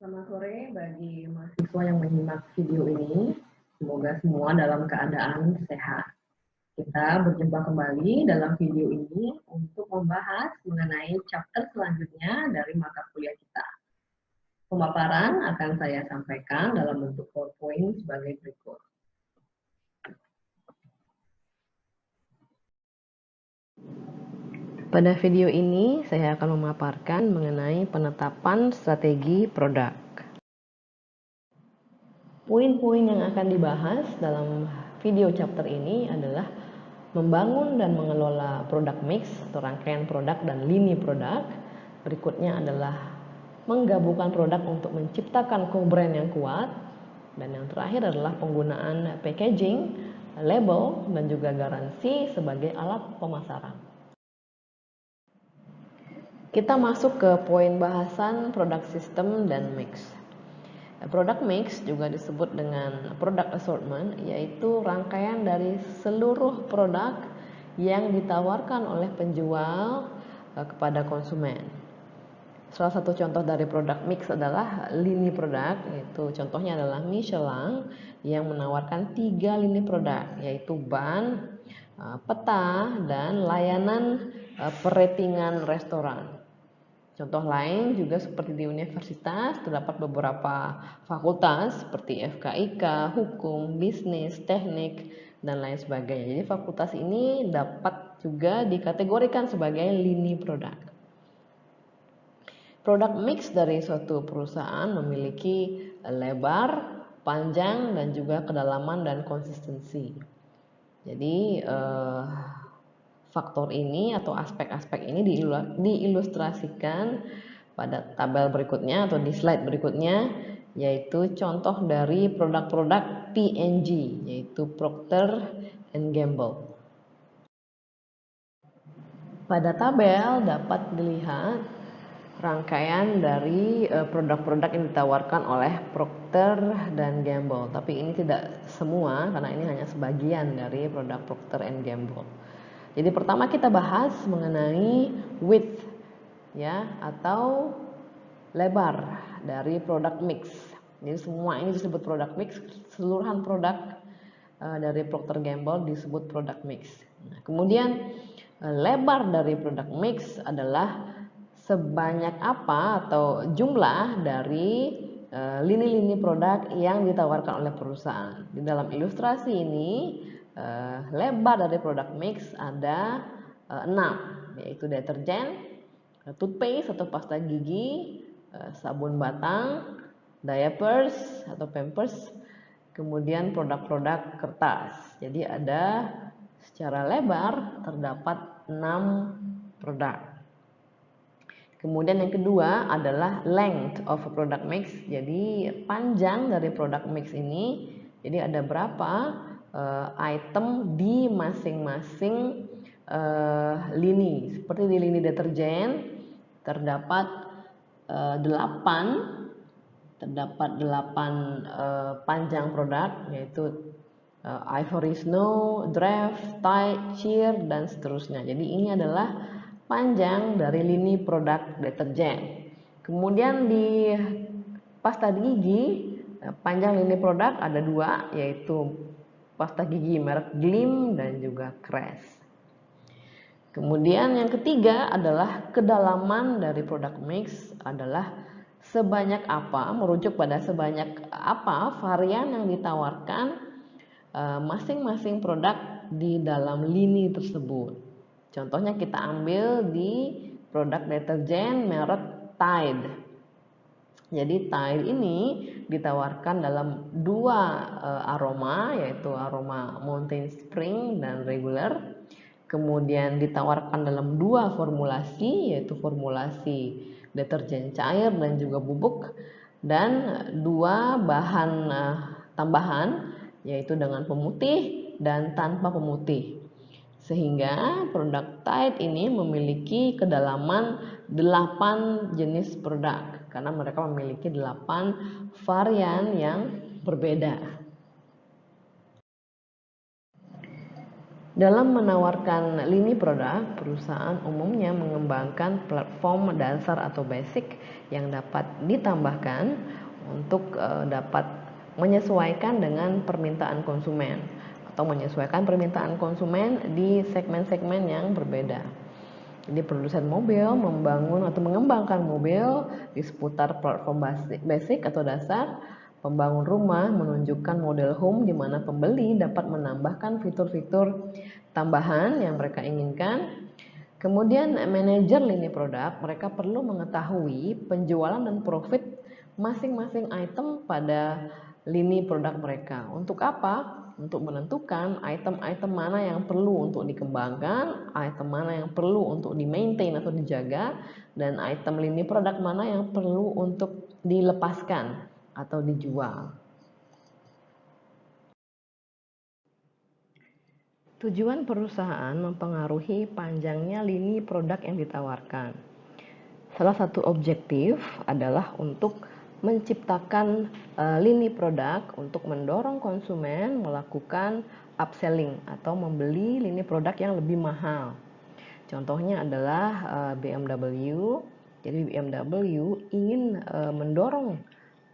Selamat sore bagi mahasiswa yang menyimak video ini. Semoga semua dalam keadaan sehat. Kita berjumpa kembali dalam video ini untuk membahas mengenai chapter selanjutnya dari mata kuliah kita. Pemaparan akan saya sampaikan dalam bentuk PowerPoint sebagai berikut. Pada video ini, saya akan memaparkan mengenai penetapan strategi produk. Poin-poin yang akan dibahas dalam video chapter ini adalah membangun dan mengelola produk mix atau rangkaian produk dan lini produk. Berikutnya adalah menggabungkan produk untuk menciptakan co-brand yang kuat. Dan yang terakhir adalah penggunaan packaging, label, dan juga garansi sebagai alat pemasaran. Kita masuk ke poin bahasan produk system dan mix. Product mix juga disebut dengan product assortment, yaitu rangkaian dari seluruh produk yang ditawarkan oleh penjual kepada konsumen. Salah satu contoh dari product mix adalah lini produk, yaitu contohnya adalah Michelin yang menawarkan 3 lini produk, yaitu ban, peta, dan layanan peratingan restoran. Contoh lain juga seperti di universitas terdapat beberapa fakultas seperti FKIK, hukum, bisnis, teknik, dan lain sebagainya. Jadi fakultas ini dapat juga dikategorikan sebagai lini produk. Produk mix dari suatu perusahaan memiliki lebar, panjang, dan juga kedalaman dan konsistensi. Jadi faktor ini atau aspek-aspek ini diilustrasikan pada tabel berikutnya atau di slide berikutnya, yaitu contoh dari produk-produk P&G, yaitu Procter and Gamble. Pada tabel dapat dilihat rangkaian dari produk-produk yang ditawarkan oleh Procter dan Gamble, tapi ini tidak semua karena ini hanya sebagian dari produk Procter and Gamble. Jadi pertama kita bahas mengenai width ya atau lebar dari produk mix. Jadi semua ini disebut produk mix, keseluruhan produk dari Procter Gamble disebut produk mix. Nah, kemudian lebar dari produk mix adalah sebanyak apa atau jumlah dari lini-lini produk yang ditawarkan oleh perusahaan. Di dalam ilustrasi ini lebar dari produk mix ada 6, yaitu deterjen, toothpaste atau pasta gigi, sabun batang, diapers atau pampers, kemudian produk-produk kertas. Jadi ada secara lebar terdapat 6 produk. Kemudian yang kedua adalah length of product mix. Jadi panjang dari produk mix ini, jadi ada berapa item di masing-masing lini. Seperti di lini deterjen terdapat 8 panjang produk, yaitu Ivory Snow, Draft, Tide, Cheer, dan seterusnya. Jadi ini adalah panjang dari lini produk deterjen. Kemudian di pasta gigi panjang lini produk ada 2, yaitu pasta gigi merek Glim dan juga Crest. Kemudian yang ketiga adalah kedalaman dari produk mix adalah sebanyak apa, merujuk pada sebanyak apa varian yang ditawarkan masing-masing produk di dalam lini tersebut. Contohnya kita ambil di produk deterjen merek Tide. Jadi Tide ini ditawarkan dalam 2 aroma, yaitu aroma Mountain Spring dan Regular. Kemudian ditawarkan dalam 2 formulasi, yaitu formulasi deterjen cair dan juga bubuk, dan 2 bahan tambahan, yaitu dengan pemutih dan tanpa pemutih. Sehingga produk Tide ini memiliki kedalaman 8 jenis produk karena mereka memiliki 8 varian yang berbeda. Dalam menawarkan lini produk, perusahaan umumnya mengembangkan platform dasar atau basic yang dapat ditambahkan untuk dapat menyesuaikan dengan permintaan konsumen atau menyesuaikan permintaan konsumen di segmen-segmen yang berbeda. Jadi produsen mobil membangun atau mengembangkan mobil di seputar platform basic atau dasar. Pembangun rumah menunjukkan model home di mana pembeli dapat menambahkan fitur-fitur tambahan yang mereka inginkan. Kemudian manajer lini produk, mereka perlu mengetahui penjualan dan profit masing-masing item pada lini produk mereka. Untuk apa? Untuk menentukan item-item mana yang perlu untuk dikembangkan, item mana yang perlu untuk di-maintain atau dijaga, dan item lini produk mana yang perlu untuk dilepaskan atau dijual. Tujuan perusahaan mempengaruhi panjangnya lini produk yang ditawarkan. Salah satu objektif adalah untuk menciptakan lini produk untuk mendorong konsumen melakukan upselling atau membeli lini produk yang lebih mahal. Contohnya adalah BMW. Jadi BMW ingin mendorong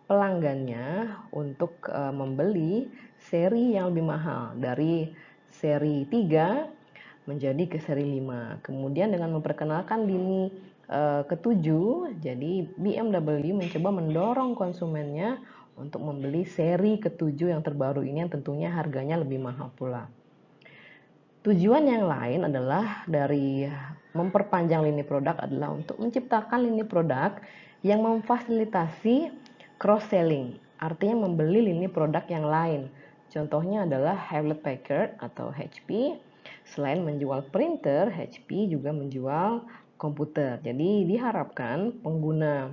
pelanggannya untuk membeli seri yang lebih mahal dari seri 3 menjadi ke seri 5. Kemudian dengan memperkenalkan lini ketujuh, jadi BMW mencoba mendorong konsumennya untuk membeli seri ketujuh yang terbaru ini yang tentunya harganya lebih mahal pula. Tujuan yang lain adalah dari memperpanjang lini produk adalah untuk menciptakan lini produk yang memfasilitasi cross-selling, artinya membeli lini produk yang lain. Contohnya adalah Hewlett Packard atau HP. Selain menjual printer, HP juga menjual komputer. Jadi diharapkan pengguna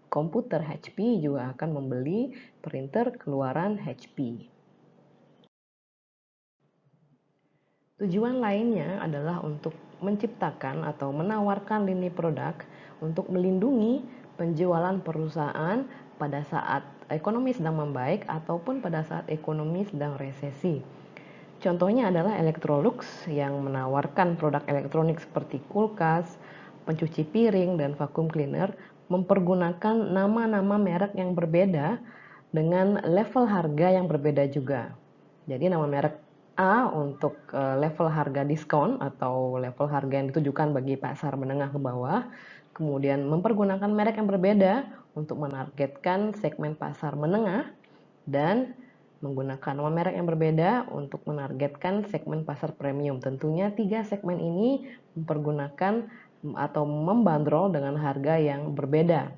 komputer HP juga akan membeli printer keluaran HP. Tujuan lainnya adalah untuk menciptakan atau menawarkan lini produk untuk melindungi penjualan perusahaan pada saat ekonomi sedang membaik ataupun pada saat ekonomi sedang resesi. Contohnya adalah Electrolux yang menawarkan produk elektronik seperti kulkas, pencuci piring, dan vacuum cleaner mempergunakan nama-nama merek yang berbeda dengan level harga yang berbeda juga. Jadi nama merek A untuk level harga diskon atau level harga yang ditujukan bagi pasar menengah ke bawah, kemudian mempergunakan merek yang berbeda untuk menargetkan segmen pasar menengah, dan menggunakan nama merek yang berbeda untuk menargetkan segmen pasar premium. Tentunya 3 segmen ini mempergunakan atau membandrol dengan harga yang berbeda.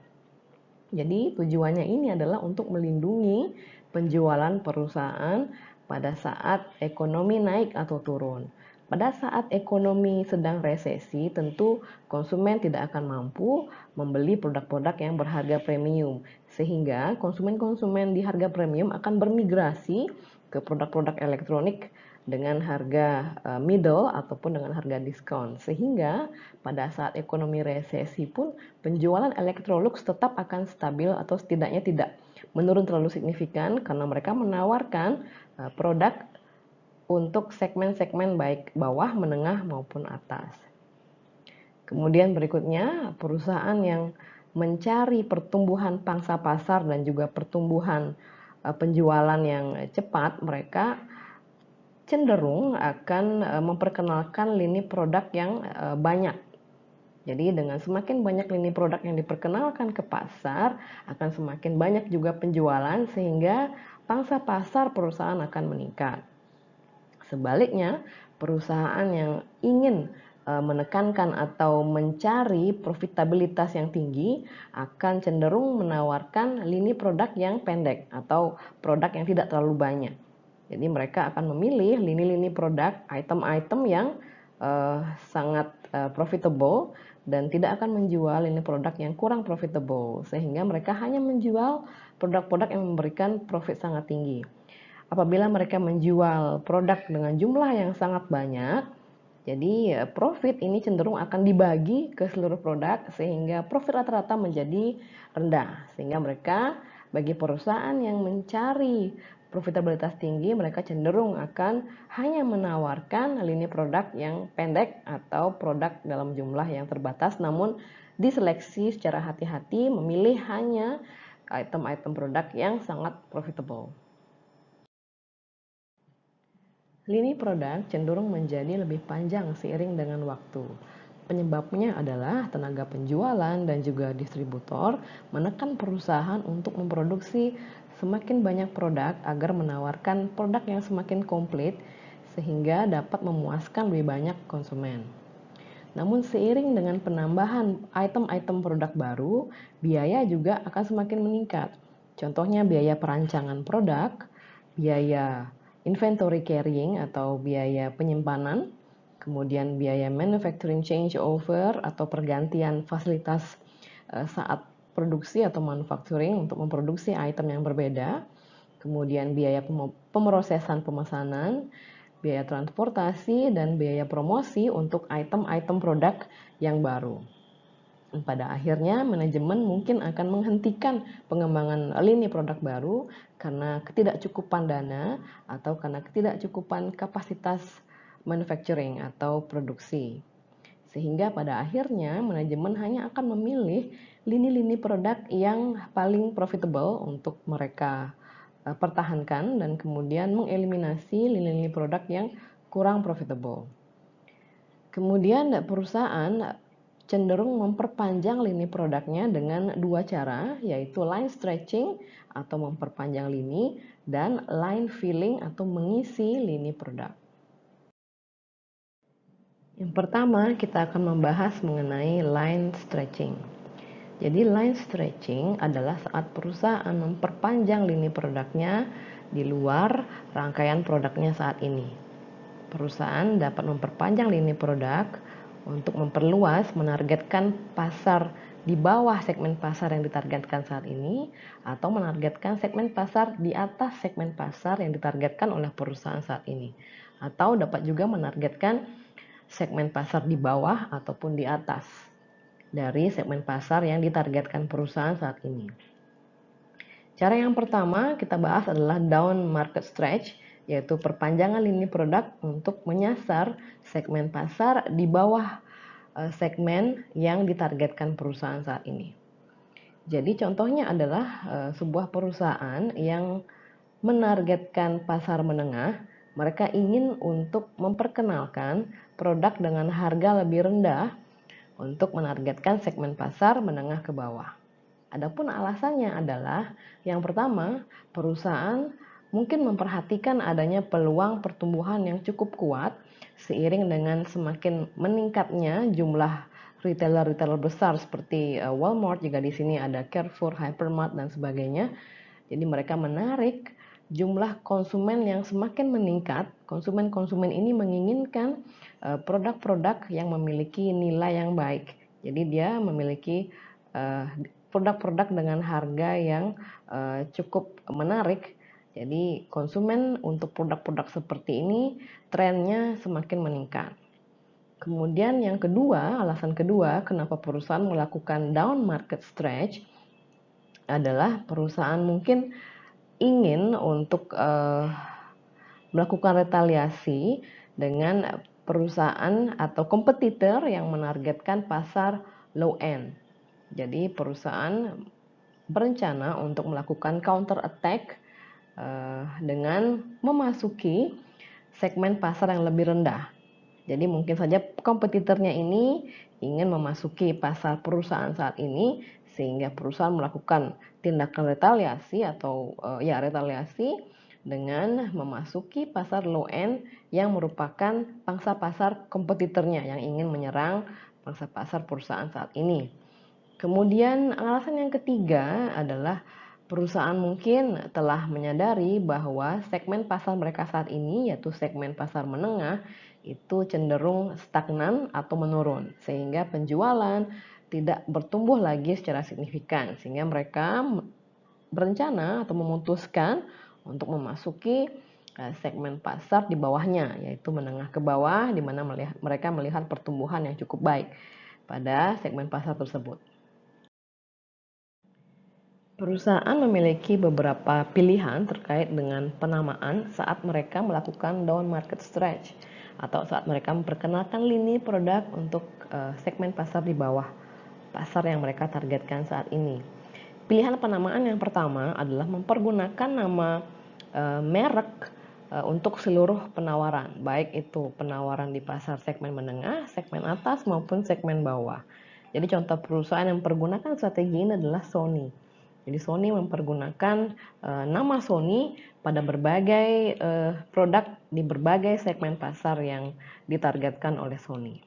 Jadi tujuannya ini adalah untuk melindungi penjualan perusahaan pada saat ekonomi naik atau turun. Pada saat ekonomi sedang resesi, tentu konsumen tidak akan mampu membeli produk-produk yang berharga premium, sehingga konsumen-konsumen di harga premium akan bermigrasi ke produk-produk elektronik dengan harga middle ataupun dengan harga diskon, sehingga pada saat ekonomi resesi pun penjualan Electrolux tetap akan stabil atau setidaknya tidak menurun terlalu signifikan karena mereka menawarkan produk untuk segmen-segmen baik bawah, menengah maupun atas. Kemudian berikutnya, perusahaan yang mencari pertumbuhan pangsa pasar dan juga pertumbuhan penjualan yang cepat, mereka cenderung akan memperkenalkan lini produk yang banyak. Jadi dengan semakin banyak lini produk yang diperkenalkan ke pasar, akan semakin banyak juga penjualan sehingga pangsa pasar perusahaan akan meningkat. Sebaliknya, perusahaan yang ingin menekankan atau mencari profitabilitas yang tinggi akan cenderung menawarkan lini produk yang pendek atau produk yang tidak terlalu banyak. Jadi mereka akan memilih lini-lini produk, item-item yang sangat profitable dan tidak akan menjual lini produk yang kurang profitable, sehingga mereka hanya menjual produk-produk yang memberikan profit sangat tinggi. Apabila mereka menjual produk dengan jumlah yang sangat banyak, jadi profit ini cenderung akan dibagi ke seluruh produk sehingga profit rata-rata menjadi rendah, sehingga mereka bagi perusahaan yang mencari profitabilitas tinggi, mereka cenderung akan hanya menawarkan lini produk yang pendek atau produk dalam jumlah yang terbatas, namun diseleksi secara hati-hati memilih hanya item-item produk yang sangat profitable. Lini produk cenderung menjadi lebih panjang seiring dengan waktu. Penyebabnya adalah tenaga penjualan dan juga distributor menekan perusahaan untuk memproduksi semakin banyak produk agar menawarkan produk yang semakin komplit sehingga dapat memuaskan lebih banyak konsumen. Namun seiring dengan penambahan item-item produk baru, biaya juga akan semakin meningkat. Contohnya biaya perancangan produk, biaya inventory carrying atau biaya penyimpanan, kemudian biaya manufacturing changeover atau pergantian fasilitas saat produksi atau manufacturing untuk memproduksi item yang berbeda, kemudian biaya pemrosesan pemesanan, biaya transportasi, dan biaya promosi untuk item-item produk yang baru. Pada akhirnya, manajemen mungkin akan menghentikan pengembangan lini produk baru karena ketidakcukupan dana atau karena ketidakcukupan kapasitas manufacturing atau produksi. Sehingga pada akhirnya manajemen hanya akan memilih lini-lini produk yang paling profitable untuk mereka pertahankan dan kemudian mengeliminasi lini-lini produk yang kurang profitable. Kemudian perusahaan cenderung memperpanjang lini produknya dengan dua cara, yaitu line stretching atau memperpanjang lini dan line filling atau mengisi lini produk. Yang pertama, kita akan membahas mengenai line stretching. Jadi line stretching adalah saat perusahaan memperpanjang lini produknya di luar rangkaian produknya saat ini. Perusahaan dapat memperpanjang lini produk untuk memperluas, menargetkan pasar di bawah segmen pasar yang ditargetkan saat ini, atau menargetkan segmen pasar di atas segmen pasar yang ditargetkan oleh perusahaan saat ini, atau dapat juga menargetkan segmen pasar di bawah ataupun di atas dari segmen pasar yang ditargetkan perusahaan saat ini. Cara yang pertama kita bahas adalah down market stretch, yaitu perpanjangan lini produk untuk menyasar segmen pasar di bawah segmen yang ditargetkan perusahaan saat ini. Jadi contohnya adalah sebuah perusahaan yang menargetkan pasar menengah, mereka ingin untuk memperkenalkan produk dengan harga lebih rendah untuk menargetkan segmen pasar menengah ke bawah. Adapun alasannya adalah yang pertama, perusahaan mungkin memperhatikan adanya peluang pertumbuhan yang cukup kuat seiring dengan semakin meningkatnya jumlah retailer-retailer besar seperti Walmart, juga di sini ada Carrefour, Hypermart dan sebagainya. Jadi mereka menarik jumlah konsumen yang semakin meningkat. Konsumen-konsumen ini menginginkan produk-produk yang memiliki nilai yang baik. Jadi dia memiliki produk-produk dengan harga yang cukup menarik. Jadi konsumen untuk produk-produk seperti ini trennya semakin meningkat. Kemudian yang kedua, alasan kedua kenapa perusahaan melakukan down market stretch adalah perusahaan mungkin ingin untuk melakukan retaliasi dengan perusahaan atau kompetitor yang menargetkan pasar low end. Jadi perusahaan berencana untuk melakukan counter attack dengan memasuki segmen pasar yang lebih rendah. Jadi mungkin saja kompetitornya ini ingin memasuki pasar perusahaan saat ini sehingga perusahaan melakukan tindakan retaliasi atau retaliasi dengan memasuki pasar low end yang merupakan pangsa pasar kompetitornya yang ingin menyerang pangsa pasar perusahaan saat ini. Kemudian alasan yang ketiga adalah perusahaan mungkin telah menyadari bahwa segmen pasar mereka saat ini, yaitu segmen pasar menengah, itu cenderung stagnan atau menurun, sehingga penjualan tidak bertumbuh lagi secara signifikan, sehingga mereka berencana atau memutuskan untuk memasuki segmen pasar di bawahnya, yaitu menengah ke bawah, di mana mereka melihat pertumbuhan yang cukup baik pada segmen pasar tersebut. Perusahaan memiliki beberapa pilihan terkait dengan penamaan saat mereka melakukan down market stretch atau saat mereka memperkenalkan lini produk untuk segmen pasar di bawah pasar yang mereka targetkan saat ini. Pilihan penamaan yang pertama adalah mempergunakan nama merek untuk seluruh penawaran, baik itu penawaran di pasar segmen menengah, segmen atas maupun segmen bawah. Jadi contoh perusahaan yang mempergunakan strategi ini adalah Sony. Jadi Sony mempergunakan nama Sony pada berbagai produk di berbagai segmen pasar yang ditargetkan oleh Sony.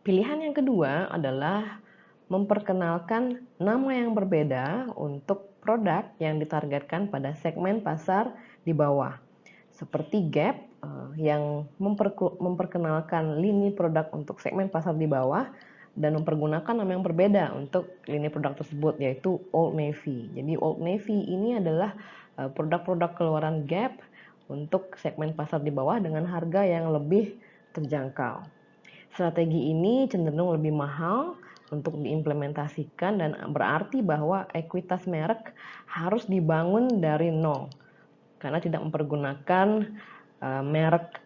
Pilihan yang kedua adalah memperkenalkan nama yang berbeda untuk produk yang ditargetkan pada segmen pasar di bawah. Seperti Gap yang memperkenalkan lini produk untuk segmen pasar di bawah dan mempergunakan nama yang berbeda untuk lini produk tersebut, yaitu Old Navy. Jadi Old Navy ini adalah produk-produk keluaran Gap untuk segmen pasar di bawah dengan harga yang lebih terjangkau. Strategi ini cenderung lebih mahal untuk diimplementasikan dan berarti bahwa ekuitas merek harus dibangun dari nol karena tidak mempergunakan merek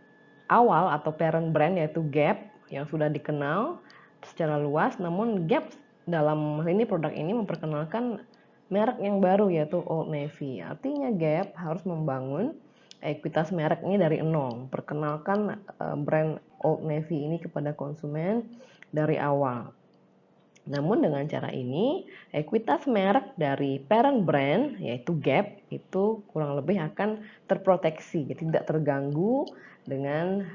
awal atau parent brand yaitu Gap yang sudah dikenal secara luas, namun Gap dalam lini produk ini memperkenalkan merek yang baru yaitu Old Navy. Artinya Gap harus membangun ekuitas merek ini dari nol, perkenalkan brand Old Navy ini kepada konsumen dari awal. Namun dengan cara ini, ekuitas merek dari parent brand yaitu Gap itu kurang lebih akan terproteksi, jadi tidak terganggu dengan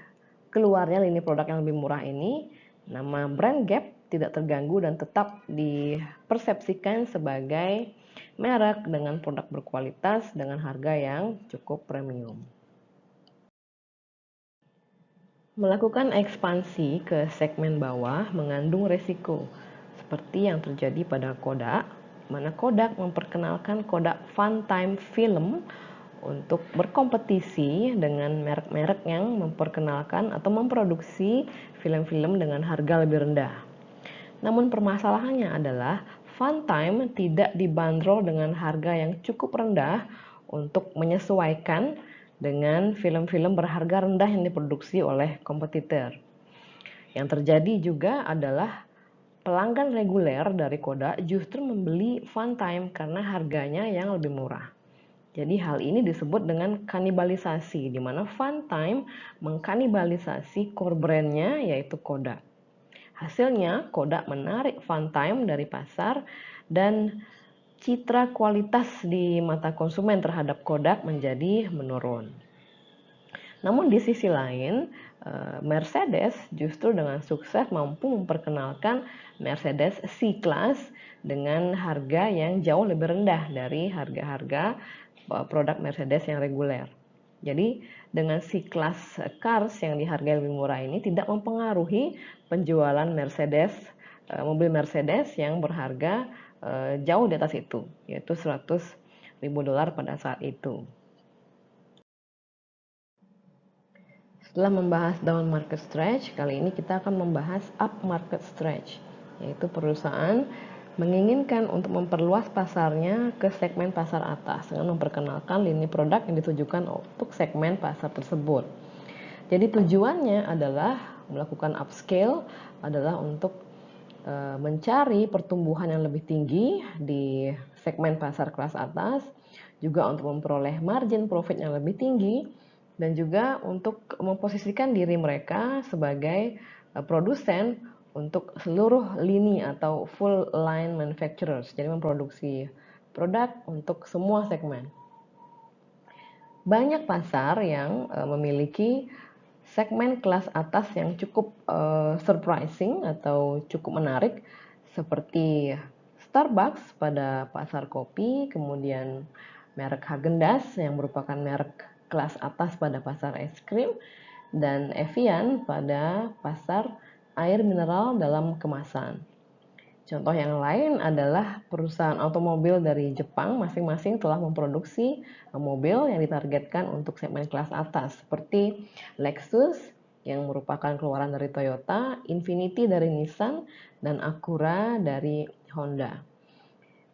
keluarnya lini produk yang lebih murah ini. Nama brand Gap tidak terganggu dan tetap dipersepsikan sebagai merek dengan produk berkualitas dengan harga yang cukup premium. Melakukan ekspansi ke segmen bawah mengandung resiko, seperti yang terjadi pada Kodak, mana Kodak memperkenalkan Kodak Funtime Film untuk berkompetisi dengan merek-merek yang memperkenalkan atau memproduksi film-film dengan harga lebih rendah. Namun permasalahannya adalah Funtime tidak dibanderol dengan harga yang cukup rendah untuk menyesuaikan dengan film-film berharga rendah yang diproduksi oleh kompetitor. Yang terjadi juga adalah pelanggan reguler dari Kodak justru membeli Funtime karena harganya yang lebih murah. Jadi hal ini disebut dengan kanibalisasi, di mana Funtime mengkanibalisasi core brandnya yaitu Kodak. Hasilnya, Kodak menarik Funtime dari pasar dan citra kualitas di mata konsumen terhadap Kodak menjadi menurun. Namun di sisi lain, Mercedes justru dengan sukses mampu memperkenalkan Mercedes C-Class dengan harga yang jauh lebih rendah dari harga-harga produk Mercedes yang reguler. Jadi dengan C-Class cars yang dihargai lebih murah ini tidak mempengaruhi penjualan Mercedes, mobil Mercedes yang berharga jauh di atas itu, yaitu $100.000 pada saat itu. Setelah membahas down market stretch, kali ini kita akan membahas up market stretch, yaitu perusahaan menginginkan untuk memperluas pasarnya ke segmen pasar atas dengan memperkenalkan lini produk yang ditujukan untuk segmen pasar tersebut. Jadi tujuannya adalah melakukan upscale, adalah untuk mencari pertumbuhan yang lebih tinggi di segmen pasar kelas atas, juga untuk memperoleh margin profit yang lebih tinggi, dan juga untuk memposisikan diri mereka sebagai produsen untuk seluruh lini atau full line manufacturers, jadi memproduksi produk untuk semua segmen. Banyak pasar yang memiliki segmen kelas atas yang cukup surprising atau cukup menarik, seperti Starbucks pada pasar kopi, kemudian merek Häagen-Dazs yang merupakan merek kelas atas pada pasar es krim, dan Evian pada pasar air mineral dalam kemasan. Contoh yang lain adalah perusahaan otomobil dari Jepang masing-masing telah memproduksi mobil yang ditargetkan untuk segmen kelas atas, seperti Lexus yang merupakan keluaran dari Toyota, Infiniti dari Nissan, dan Acura dari Honda.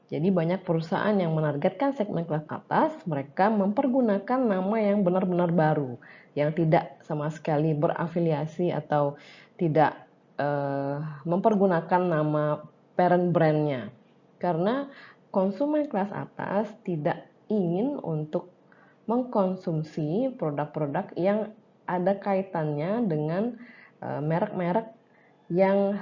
Jadi banyak perusahaan yang menargetkan segmen kelas atas, mereka mempergunakan nama yang benar-benar baru, yang tidak sama sekali berafiliasi atau tidak mempergunakan nama parent brandnya. Karena konsumen kelas atas tidak ingin untuk mengkonsumsi produk-produk yang ada kaitannya dengan merek-merek yang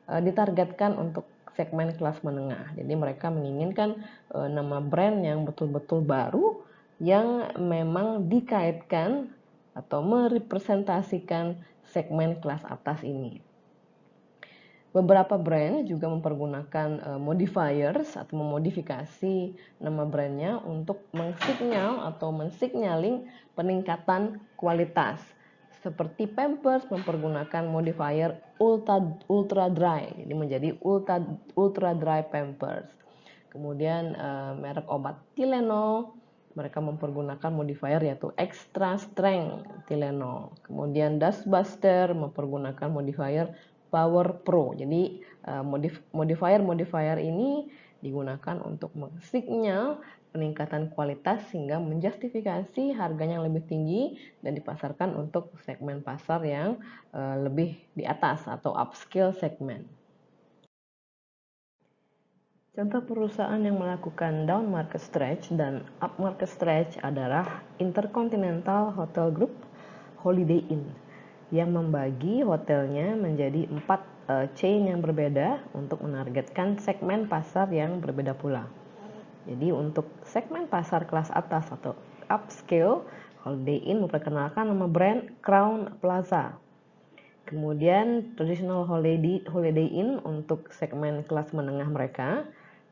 ditargetkan untuk segmen kelas menengah. Jadi mereka menginginkan nama brand yang betul-betul baru yang memang dikaitkan atau merepresentasikan segmen kelas atas ini. Beberapa brand juga mempergunakan modifiers atau memodifikasi nama brandnya untuk mensinyal atau mensignaling peningkatan kualitas. Seperti Pampers mempergunakan modifier ultra dry, jadi menjadi ultra dry Pampers. Kemudian merek obat Tylenol, mereka mempergunakan modifier yaitu extra strength Tylenol. Kemudian Dustbuster mempergunakan modifier Power Pro. Jadi modifier ini digunakan untuk mensinyal peningkatan kualitas sehingga menjustifikasi harganya yang lebih tinggi dan dipasarkan untuk segmen pasar yang lebih di atas atau upscale segmen. Contoh perusahaan yang melakukan down market stretch dan up market stretch adalah Intercontinental Hotel Group, Holiday Inn, yang membagi hotelnya menjadi 4 chain yang berbeda untuk menargetkan segmen pasar yang berbeda pula. Jadi untuk segmen pasar kelas atas atau upscale, Holiday Inn memperkenalkan nama brand Crown Plaza. Kemudian Traditional Holiday Inn untuk segmen kelas menengah mereka.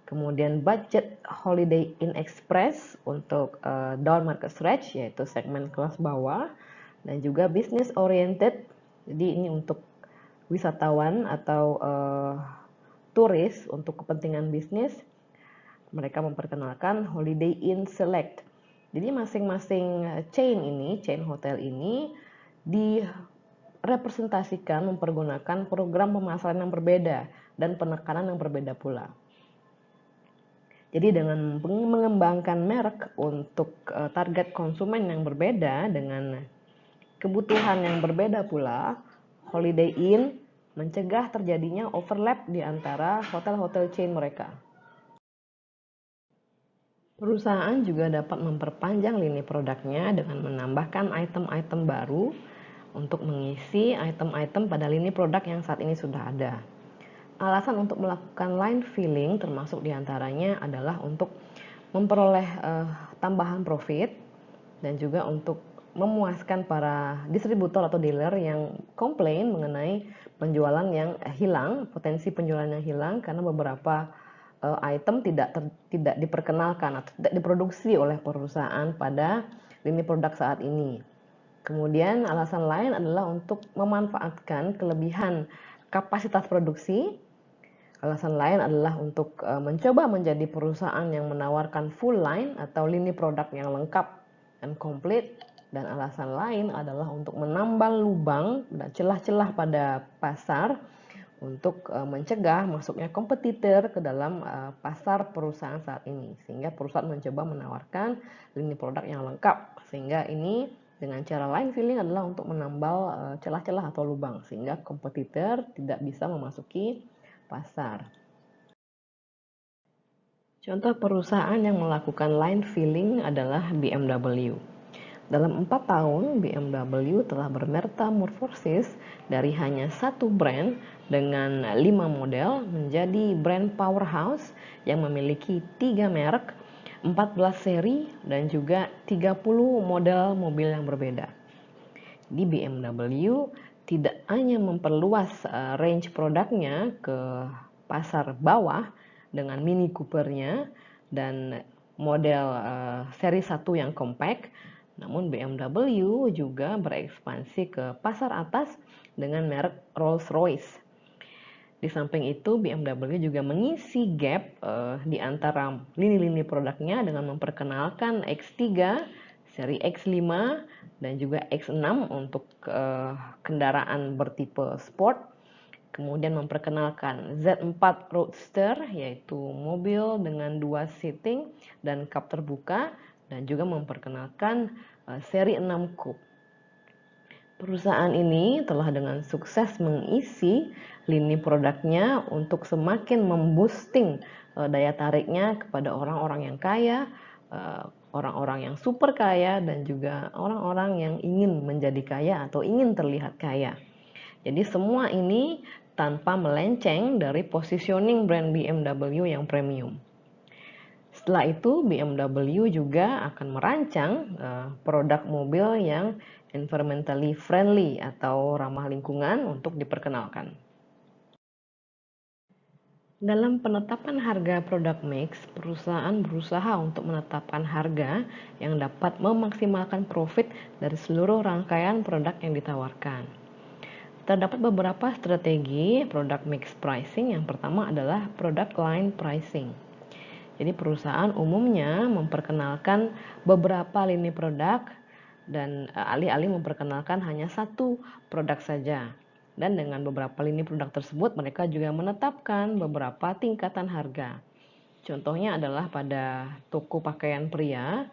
Kemudian Budget Holiday Inn Express untuk down market stretch yaitu segmen kelas bawah. Dan juga business oriented, jadi ini untuk wisatawan atau turis untuk kepentingan bisnis. Mereka memperkenalkan Holiday Inn Select. Jadi masing-masing chain hotel ini direpresentasikan mempergunakan program pemasaran yang berbeda dan penekanan yang berbeda pula. Jadi dengan mengembangkan merek untuk target konsumen yang berbeda dengan kebutuhan yang berbeda pula, Holiday Inn mencegah terjadinya overlap di antara hotel-hotel chain mereka. Perusahaan juga dapat memperpanjang lini produknya dengan menambahkan item-item baru untuk mengisi item-item pada lini produk yang saat ini sudah ada. Alasan untuk melakukan line filling termasuk diantaranya adalah untuk memperoleh tambahan profit dan juga untuk memuaskan para distributor atau dealer yang komplain mengenai penjualan yang hilang, potensi penjualan yang hilang karena beberapa item tidak diperkenalkan atau tidak diproduksi oleh perusahaan pada lini produk saat ini. Kemudian alasan lain adalah untuk memanfaatkan kelebihan kapasitas produksi. Alasan lain adalah untuk mencoba menjadi perusahaan yang menawarkan full line atau lini produk yang lengkap dan komplit. Dan alasan lain adalah untuk menambal lubang dan celah-celah pada pasar untuk mencegah masuknya kompetitor ke dalam pasar perusahaan saat ini, sehingga perusahaan mencoba menawarkan lini produk yang lengkap, sehingga ini dengan cara line filling adalah untuk menambal celah-celah atau lubang sehingga kompetitor tidak bisa memasuki pasar. Contoh perusahaan yang melakukan line filling adalah BMW. Dalam 4 tahun, BMW telah bermetamorfosis dari hanya satu brand dengan 5 model menjadi brand powerhouse yang memiliki 3 merek, 14 seri, dan juga 30 model mobil yang berbeda. Di BMW tidak hanya memperluas range produknya ke pasar bawah dengan Mini Cooper-nya dan model seri 1 yang compact, namun BMW juga berekspansi ke pasar atas dengan merek Rolls-Royce. Di samping itu, BMW juga mengisi gap di antara lini-lini produknya dengan memperkenalkan X3, seri X5, dan juga X6 untuk kendaraan bertipe sport. Kemudian memperkenalkan Z4 Roadster, yaitu mobil dengan 2 seating dan kap terbuka, dan juga memperkenalkan seri 6 Coupe. Perusahaan ini telah dengan sukses mengisi lini produknya untuk semakin memboosting daya tariknya kepada orang-orang yang kaya, orang-orang yang super kaya, dan juga orang-orang yang ingin menjadi kaya atau ingin terlihat kaya. Jadi semua ini tanpa melenceng dari positioning brand BMW yang premium. Setelah itu BMW juga akan merancang produk mobil yang environmentally friendly atau ramah lingkungan untuk diperkenalkan. Dalam penetapan harga produk mix, perusahaan berusaha untuk menetapkan harga yang dapat memaksimalkan profit dari seluruh rangkaian produk yang ditawarkan. Terdapat beberapa strategi product mix pricing. Yang pertama adalah product line pricing. Jadi perusahaan umumnya memperkenalkan beberapa lini produk dan alih-alih memperkenalkan hanya satu produk saja. Dan dengan beberapa lini produk tersebut mereka juga menetapkan beberapa tingkatan harga. Contohnya adalah pada toko pakaian pria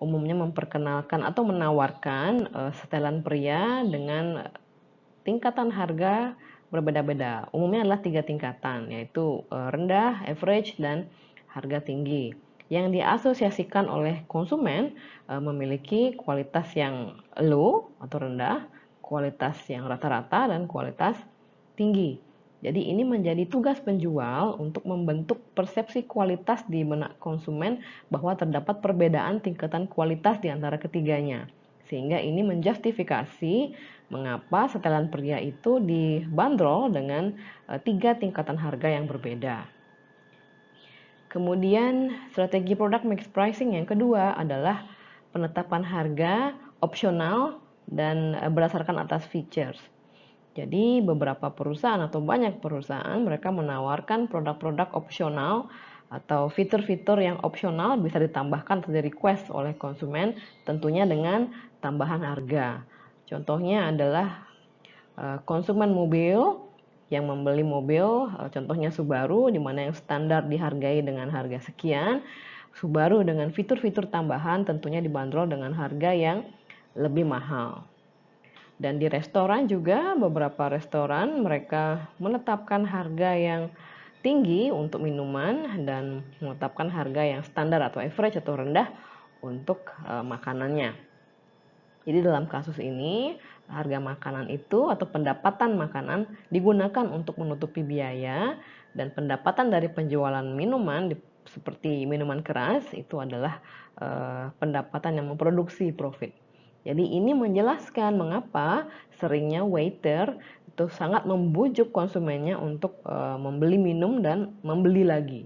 umumnya memperkenalkan atau menawarkan setelan pria dengan tingkatan harga berbeda-beda. Umumnya adalah 3 tingkatan, yaitu rendah, average, dan harga tinggi. Yang diasosiasikan oleh konsumen memiliki kualitas yang low atau rendah, kualitas yang rata-rata, dan kualitas tinggi. Jadi ini menjadi tugas penjual untuk membentuk persepsi kualitas di benak konsumen bahwa terdapat perbedaan tingkatan kualitas di antara ketiganya. Sehingga ini menjustifikasi mengapa setelan pria itu dibanderol dengan 3 tingkatan harga yang berbeda. Kemudian strategi product mix pricing yang kedua adalah penetapan harga opsional dan berdasarkan atas features. Jadi beberapa perusahaan atau banyak perusahaan mereka menawarkan produk-produk opsional atau fitur-fitur yang opsional bisa ditambahkan atau di-request oleh konsumen tentunya dengan tambahan harga. Contohnya adalah konsumen mobil yang membeli mobil, contohnya Subaru, di mana yang standar dihargai dengan harga sekian. Subaru dengan fitur-fitur tambahan tentunya dibanderol dengan harga yang lebih mahal. Dan di restoran juga beberapa restoran mereka menetapkan harga yang tinggi untuk minuman dan menetapkan harga yang standar atau average atau rendah untuk makanannya. Jadi dalam kasus ini harga makanan itu atau pendapatan makanan digunakan untuk menutupi biaya, dan pendapatan dari penjualan minuman seperti minuman keras itu adalah pendapatan yang memproduksi profit. Jadi ini menjelaskan mengapa seringnya waiter itu sangat membujuk konsumennya untuk membeli minum dan membeli lagi.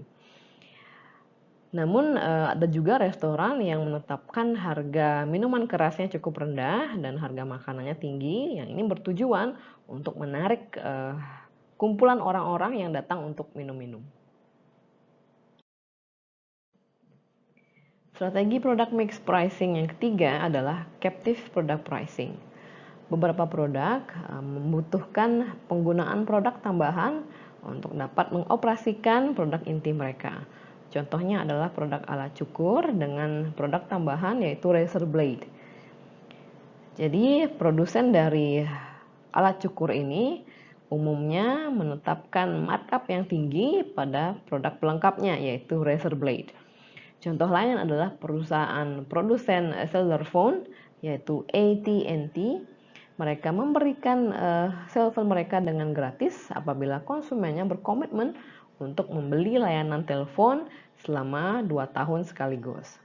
Namun ada juga restoran yang menetapkan harga minuman kerasnya cukup rendah dan harga makanannya tinggi, yang ini bertujuan untuk menarik kumpulan orang-orang yang datang untuk minum-minum. Strategi product mix pricing yang ketiga adalah captive product pricing. Beberapa produk membutuhkan penggunaan produk tambahan untuk dapat mengoperasikan produk inti mereka. Contohnya adalah produk alat cukur dengan produk tambahan yaitu razor blade. Jadi produsen dari alat cukur ini umumnya menetapkan markup yang tinggi pada produk pelengkapnya yaitu razor blade. Contoh lain adalah perusahaan produsen cellular phone yaitu AT&T. Mereka memberikan cellphone mereka dengan gratis apabila konsumennya berkomitmen untuk membeli layanan telepon selama 2 tahun sekaligus.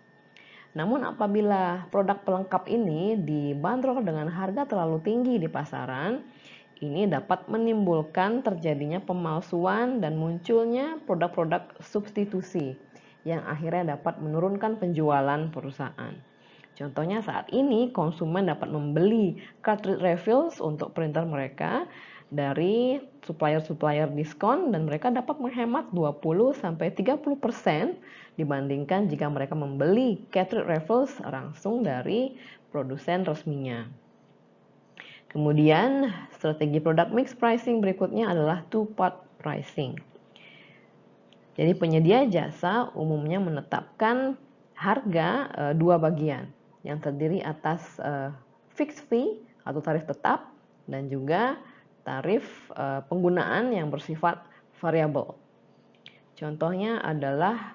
Namun apabila produk pelengkap ini dibanderol dengan harga terlalu tinggi di pasaran, ini dapat menimbulkan terjadinya pemalsuan dan munculnya produk-produk substitusi yang akhirnya dapat menurunkan penjualan perusahaan. Contohnya saat ini konsumen dapat membeli cartridge refills untuk printer mereka dari supplier-supplier diskon dan mereka dapat menghemat 20-30% dibandingkan jika mereka membeli cartridge refills langsung dari produsen resminya. Kemudian strategi product mix pricing berikutnya adalah two-part pricing. Jadi penyedia jasa umumnya menetapkan harga dua bagian yang terdiri atas fixed fee atau tarif tetap dan juga tarif penggunaan yang bersifat variabel. Contohnya adalah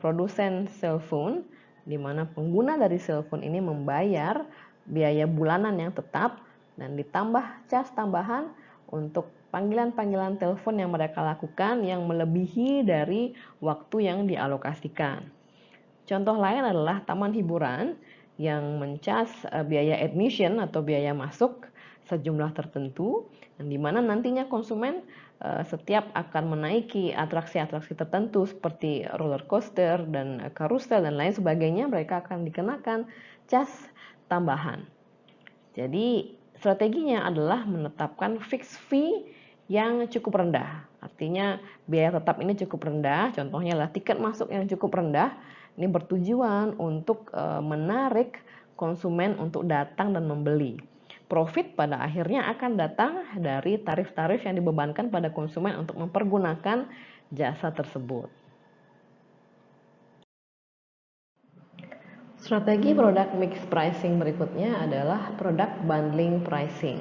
produsen cellphone, di mana pengguna dari cellphone ini membayar biaya bulanan yang tetap dan ditambah cas tambahan untuk panggilan-panggilan telepon yang mereka lakukan yang melebihi dari waktu yang dialokasikan. Contoh lain adalah taman hiburan yang mencas biaya admission atau biaya masuk sejumlah tertentu, dan di mana nantinya konsumen setiap akan menaiki atraksi-atraksi tertentu seperti roller coaster dan karusel dan lain sebagainya, mereka akan dikenakan cas tambahan. Jadi strateginya adalah menetapkan fixed fee yang cukup rendah. Artinya biaya tetap ini cukup rendah, contohnya adalah tiket masuk yang cukup rendah. Ini bertujuan untuk menarik konsumen untuk datang dan membeli. Profit pada akhirnya akan datang dari tarif-tarif yang dibebankan pada konsumen untuk mempergunakan jasa tersebut. Strategi product mix pricing berikutnya adalah product bundling pricing.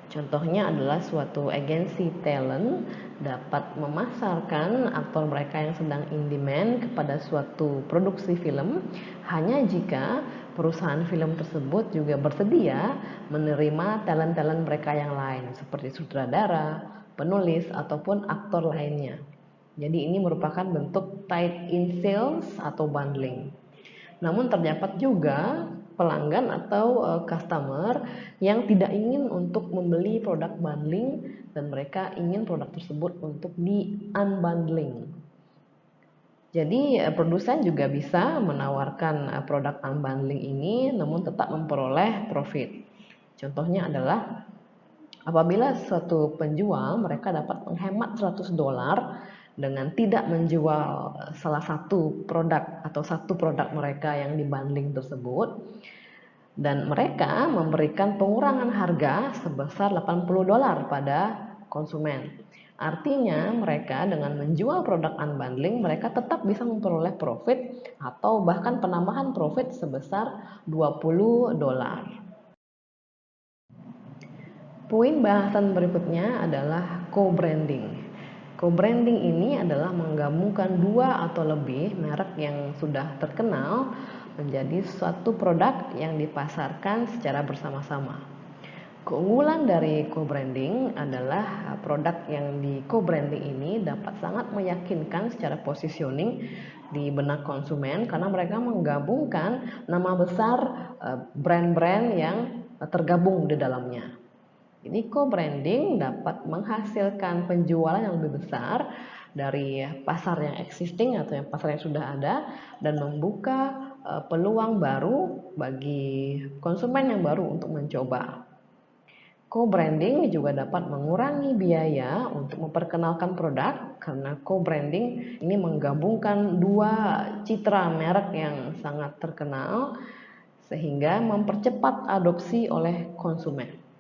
Contohnya adalah suatu agensi talent dapat memasarkan aktor mereka yang sedang in demand kepada suatu produksi film hanya jika perusahaan film tersebut juga bersedia menerima talent-talent mereka yang lain seperti sutradara, penulis, ataupun aktor lainnya. Jadi ini merupakan bentuk tied-in sales atau bundling. Namun terdapat juga pelanggan atau customer yang tidak ingin untuk membeli produk bundling dan mereka ingin produk tersebut untuk di unbundling. Jadi produsen juga bisa menawarkan produk unbundling ini namun tetap memperoleh profit. Contohnya adalah apabila suatu penjual mereka dapat menghemat $100 dengan tidak menjual salah satu produk atau satu produk mereka yang dibundling tersebut, dan mereka memberikan pengurangan harga sebesar $80 pada konsumen. Artinya mereka dengan menjual produk unbundling mereka tetap bisa memperoleh profit atau bahkan penambahan profit sebesar $20. Poin bahasan berikutnya adalah co-branding. Co-branding ini adalah menggabungkan dua atau lebih merek yang sudah terkenal menjadi suatu produk yang dipasarkan secara bersama-sama. Keunggulan dari co-branding adalah produk yang di co-branding ini dapat sangat meyakinkan secara positioning di benak konsumen karena mereka menggabungkan nama besar brand-brand yang tergabung di dalamnya. Jadi co-branding dapat menghasilkan penjualan yang lebih besar dari pasar yang existing atau yang pasar yang sudah ada dan membuka peluang baru bagi konsumen yang baru untuk mencoba. Co-branding juga dapat mengurangi biaya untuk memperkenalkan produk karena co-branding ini menggabungkan dua citra merek yang sangat terkenal sehingga mempercepat adopsi oleh konsumen.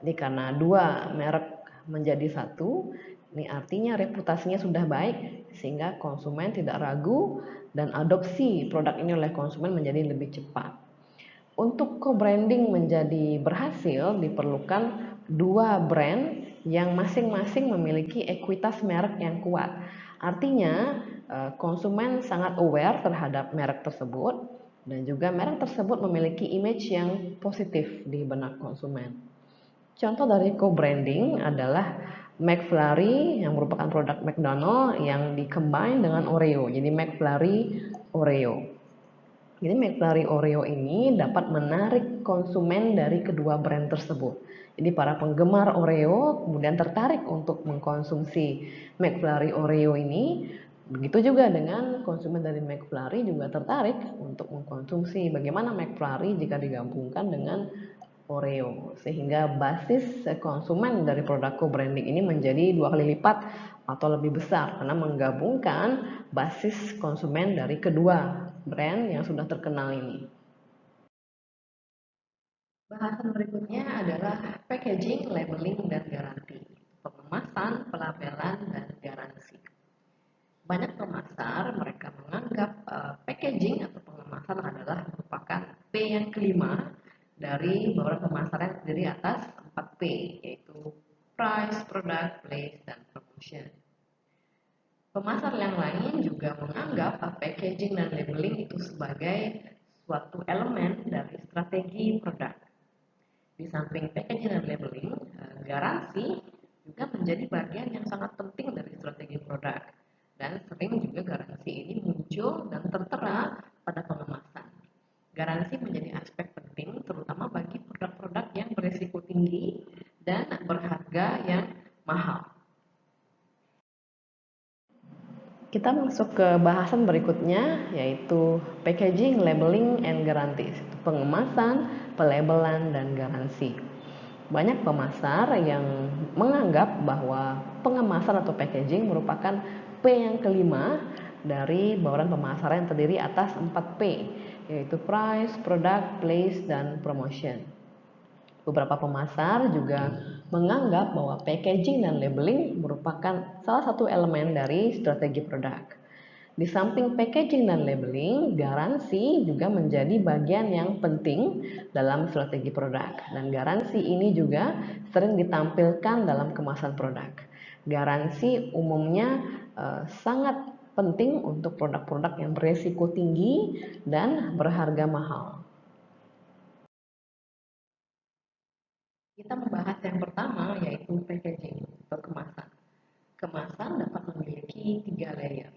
Jadi karena dua merek menjadi satu, ini artinya reputasinya sudah baik sehingga konsumen tidak ragu dan adopsi produk ini oleh konsumen menjadi lebih cepat. Untuk co-branding menjadi berhasil diperlukan dua brand yang masing-masing memiliki ekuitas merek yang kuat. Artinya konsumen sangat aware terhadap merek tersebut dan juga merek tersebut memiliki image yang positif di benak konsumen. Contoh dari co-branding adalah McFlurry yang merupakan produk McDonald yang di-combine dengan Oreo. Jadi McFlurry Oreo. Jadi McFlurry Oreo ini dapat menarik konsumen dari kedua brand tersebut. Jadi para penggemar Oreo kemudian tertarik untuk mengkonsumsi McFlurry Oreo ini. Begitu juga dengan konsumen dari McFlurry juga tertarik untuk mengkonsumsi bagaimana McFlurry jika digabungkan dengan Oreo, sehingga basis konsumen dari produk co-branding ini menjadi 2 kali lipat atau lebih besar karena menggabungkan basis konsumen dari kedua brand yang sudah terkenal ini. Bahasan berikutnya adalah packaging, labeling, dan garansi. Pengemasan, pelabelan, dan garansi. Banyak pemasar mereka menganggap packaging atau pengemasan adalah merupakan P yang kelima dari bauran pemasaran yang terdiri atas 4P, yaitu price, product, place, dan promotion. Pemasar yang lain juga menganggap packaging dan labeling itu sebagai suatu elemen dari strategi produk. Di samping packaging dan labeling, garansi juga menjadi bagian yang sangat penting dari strategi produk. Dan sering juga garansi ini muncul dan tertera pada pengemasan. Garansi menjadi aspek penting terutama bagi produk-produk yang berisiko tinggi dan berharga yang mahal. Kita masuk ke bahasan berikutnya, yaitu packaging, labeling, and guarantees. Pengemasan, pelabelan, dan garansi. Banyak pemasar yang menganggap bahwa pengemasan atau packaging merupakan P yang kelima dari bauran pemasaran yang terdiri atas 4P, yaitu price, product, place, dan promotion. Beberapa pemasar juga menganggap bahwa packaging dan labeling merupakan salah satu elemen dari strategi produk. Di samping packaging dan labeling, garansi juga menjadi bagian yang penting dalam strategi produk. Dan garansi ini juga sering ditampilkan dalam kemasan produk. Garansi umumnya sangat penting untuk produk-produk yang beresiko tinggi dan berharga mahal. Kita membahas yang pertama, yaitu packaging atau kemasan. Kemasan dapat memiliki 3 layer.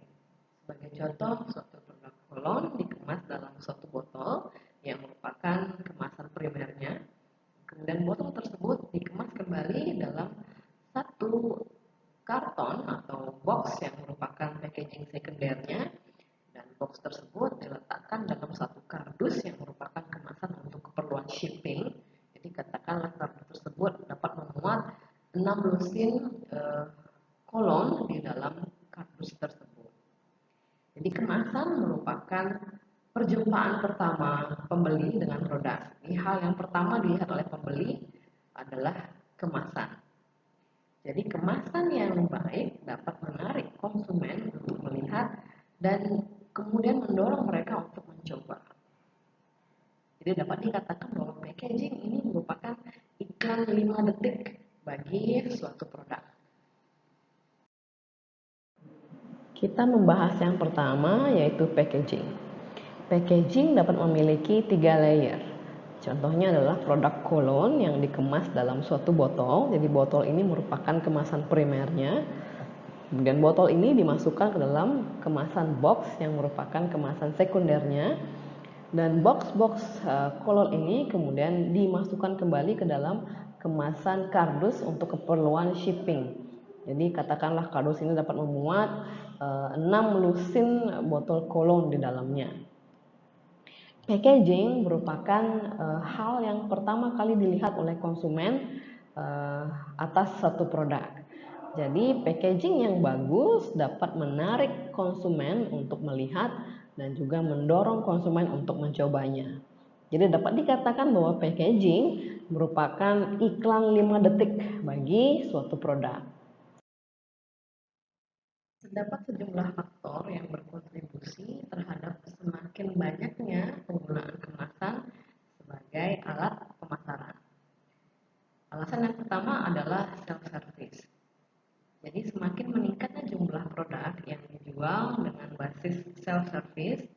Sebagai contoh, suatu produk kolon dikemas dalam suatu botol yang merupakan kemasan primernya. Kemudian botol tersebut dikemas kembali dalam satu karton atau box yang merupakan packaging sekundernya, dan box tersebut diletakkan dalam satu kardus yang merupakan kemasan untuk keperluan shipping. Jadi katakanlah kardus tersebut dapat memuat 6 lusin kolon di dalam kardus tersebut. Jadi kemasan merupakan perjumpaan pertama pembeli dengan produk. Ini hal yang pertama dilihat oleh pembeli adalah kemasan. Jadi kemasan yang baik dapat menarik konsumen untuk melihat dan kemudian mendorong mereka untuk mencoba. Jadi dapat dikatakan bahwa packaging ini merupakan iklan 5 detik bagi suatu produk. Kita membahas yang pertama, yaitu packaging. Packaging dapat memiliki 3 layer. Contohnya adalah produk kolon yang dikemas dalam suatu botol. Jadi botol ini merupakan kemasan primernya. Kemudian botol ini dimasukkan ke dalam kemasan box yang merupakan kemasan sekundernya. Dan box-box kolon ini kemudian dimasukkan kembali ke dalam kemasan kardus untuk keperluan shipping. Jadi katakanlah kardus ini dapat memuat 6 lusin botol kolon di dalamnya. Packaging merupakan hal yang pertama kali dilihat oleh konsumen atas satu produk. Jadi packaging yang bagus dapat menarik konsumen untuk melihat dan juga mendorong konsumen untuk mencobanya. Jadi dapat dikatakan bahwa packaging merupakan iklan 5 detik bagi suatu produk. Terdapat sejumlah faktor yang berkontribusi terhadap semakin banyaknya penggunaan kemasan sebagai alat pemasaran. Alasan yang pertama adalah self-service. Jadi semakin meningkatnya jumlah produk yang dijual dengan basis self-service,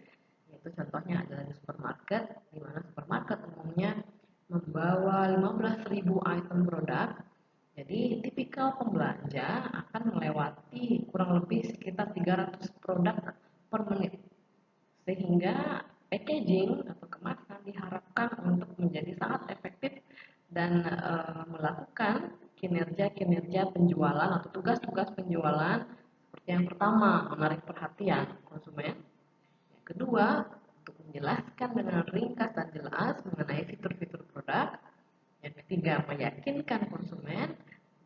yaitu contohnya adalah di supermarket, di mana supermarket umumnya membawa 15.000 item produk. Jadi tipikal pembelanja akan melewati kurang lebih sekitar 300 produk per menit. Sehingga packaging atau kemasan diharapkan untuk menjadi sangat efektif dan melakukan kinerja-kinerja penjualan atau tugas-tugas penjualan seperti yang pertama, menarik perhatian konsumen. Yang kedua, untuk menjelaskan dengan ringkas dan jelas mengenai fitur-fitur produk. Yang ketiga, meyakinkan konsumen.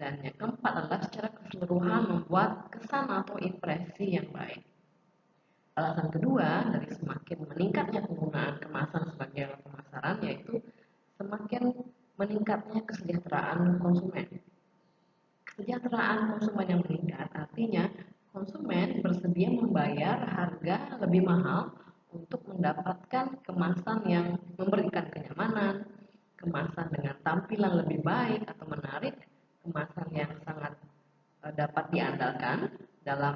Dan yang keempat adalah secara keseluruhan membuat kesan atau impresi yang baik. Alasan kedua dari semakin meningkatnya penggunaan kemasan sebagai alat pemasaran yaitu semakin meningkatnya kesejahteraan konsumen. Kesejahteraan konsumen yang meningkat artinya konsumen bersedia membayar harga lebih mahal untuk mendapatkan kemasan yang memberikan kenyamanan, kemasan dengan tampilan lebih baik atau menarik, kemasan yang sangat dapat diandalkan dalam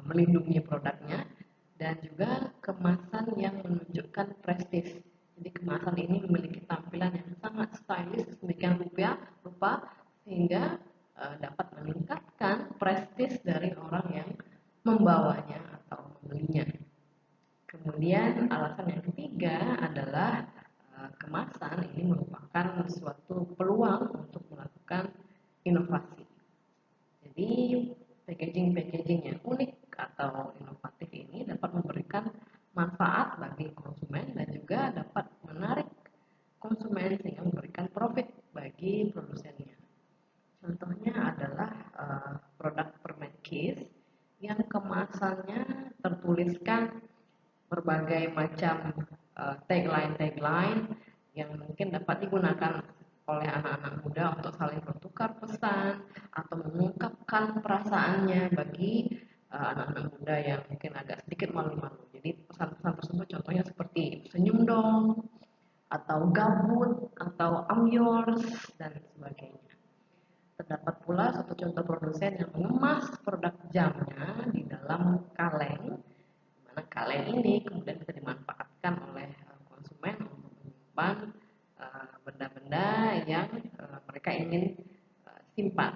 melindungi produknya, dan juga kemasan yang menunjukkan prestis. Jadi kemasan ini memiliki tampilan yang sangat stylish sedemikian rupa sehingga dapat meningkatkan prestis dari orang yang membawanya atau membelinya. Kemudian alasan yang ketiga adalah kemasan ini merupakan suatu peluang untuk melakukan inovasi. Jadi packaging yang unik atau inovatif ini dapat memberikan manfaat bagi konsumen dan juga dapat menarik konsumen sehingga memberikan profit bagi produsennya. Contohnya adalah produk permen case yang kemasannya tertuliskan berbagai macam tagline yang mungkin dapat digunakan oleh anak-anak muda untuk saling bertukar pesan atau mengungkapkan perasaannya bagi anak-anak muda yang mungkin agak sedikit malu-malu. Jadi pesan-pesan tersebut contohnya seperti senyum dong, atau gabut, atau I'm yours, dan sebagainya. Terdapat pula satu contoh produsen yang mengemas produk jamnya di dalam kaleng, di mana kaleng ini kemudian bisa dimanfaatkan oleh konsumen untuk menyimpan benda-benda yang mereka ingin simpan,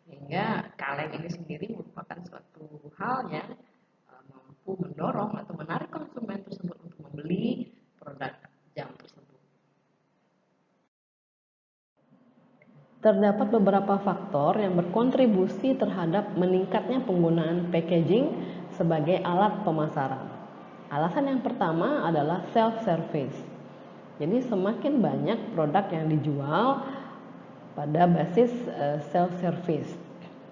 sehingga kaleng ini sendiri merupakan suatu hal yang mampu mendorong atau menarik konsumen tersebut untuk membeli produk jam tersebut. Terdapat beberapa faktor yang berkontribusi terhadap meningkatnya penggunaan packaging sebagai alat pemasaran. Alasan yang pertama adalah self-service. Jadi semakin banyak produk yang dijual pada basis self-service.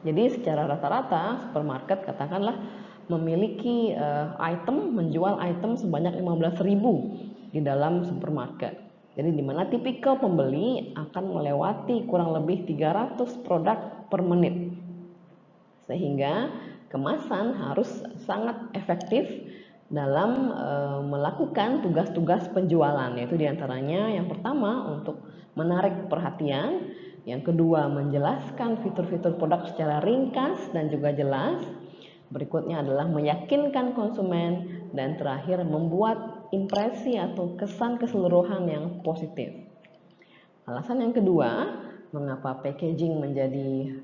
Jadi secara rata-rata supermarket katakanlah memiliki menjual item sebanyak 15.000 di dalam supermarket. Jadi di mana tipikal pembeli akan melewati kurang lebih 300 produk per menit. Sehingga kemasan harus sangat efektif dalam melakukan tugas-tugas penjualan, yaitu diantaranya yang pertama untuk menarik perhatian, yang kedua menjelaskan fitur-fitur produk secara ringkas dan juga jelas, berikutnya adalah meyakinkan konsumen, dan terakhir membuat impresi atau kesan keseluruhan yang positif. Alasan yang kedua, mengapa packaging menjadi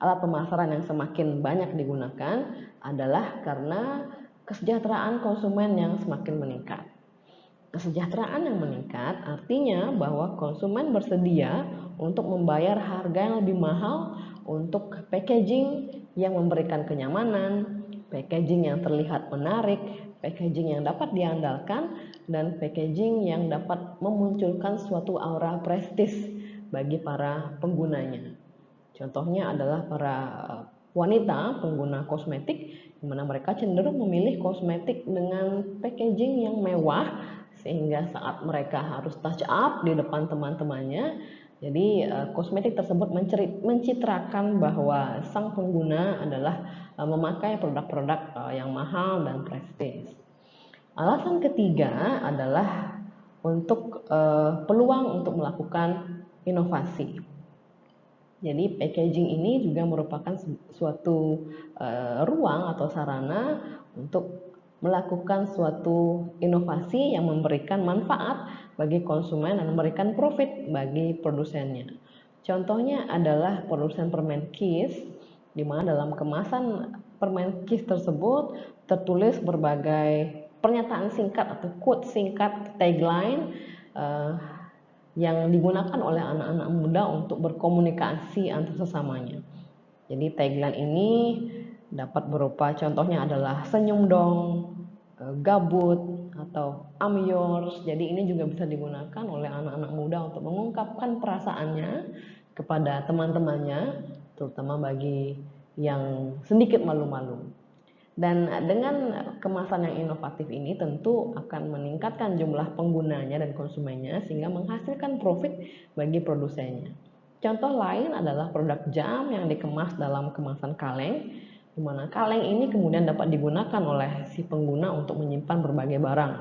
alat pemasaran yang semakin banyak digunakan adalah karena kesejahteraan konsumen yang semakin meningkat. Kesejahteraan yang meningkat artinya bahwa konsumen bersedia untuk membayar harga yang lebih mahal untuk packaging yang memberikan kenyamanan, packaging yang terlihat menarik, packaging yang dapat diandalkan, dan packaging yang dapat memunculkan suatu aura prestis bagi para penggunanya. Contohnya adalah para wanita pengguna kosmetik, di mana mereka cenderung memilih kosmetik dengan packaging yang mewah, sehingga saat mereka harus touch up di depan teman-temannya, jadi kosmetik tersebut mencitrakan bahwa sang pengguna adalah memakai produk-produk yang mahal dan prestis. Alasan ketiga adalah untuk peluang untuk melakukan inovasi. Jadi packaging ini juga merupakan suatu ruang atau sarana untuk melakukan suatu inovasi yang memberikan manfaat bagi konsumen dan memberikan profit bagi produsennya. Contohnya adalah produsen permen Kiss, di mana dalam kemasan permen Kiss tersebut tertulis berbagai pernyataan singkat atau quote singkat, tagline yang digunakan oleh anak-anak muda untuk berkomunikasi antar sesamanya. Jadi tagline ini dapat berupa contohnya adalah senyum dong, gabut, atau I'm yours. Jadi ini juga bisa digunakan oleh anak-anak muda untuk mengungkapkan perasaannya kepada teman-temannya, terutama bagi yang sedikit malu-malu. Dan dengan kemasan yang inovatif ini tentu akan meningkatkan jumlah penggunanya dan konsumennya sehingga menghasilkan profit bagi produsennya. Contoh lain adalah produk jam yang dikemas dalam kemasan kaleng, di mana kaleng ini kemudian dapat digunakan oleh si pengguna untuk menyimpan berbagai barang.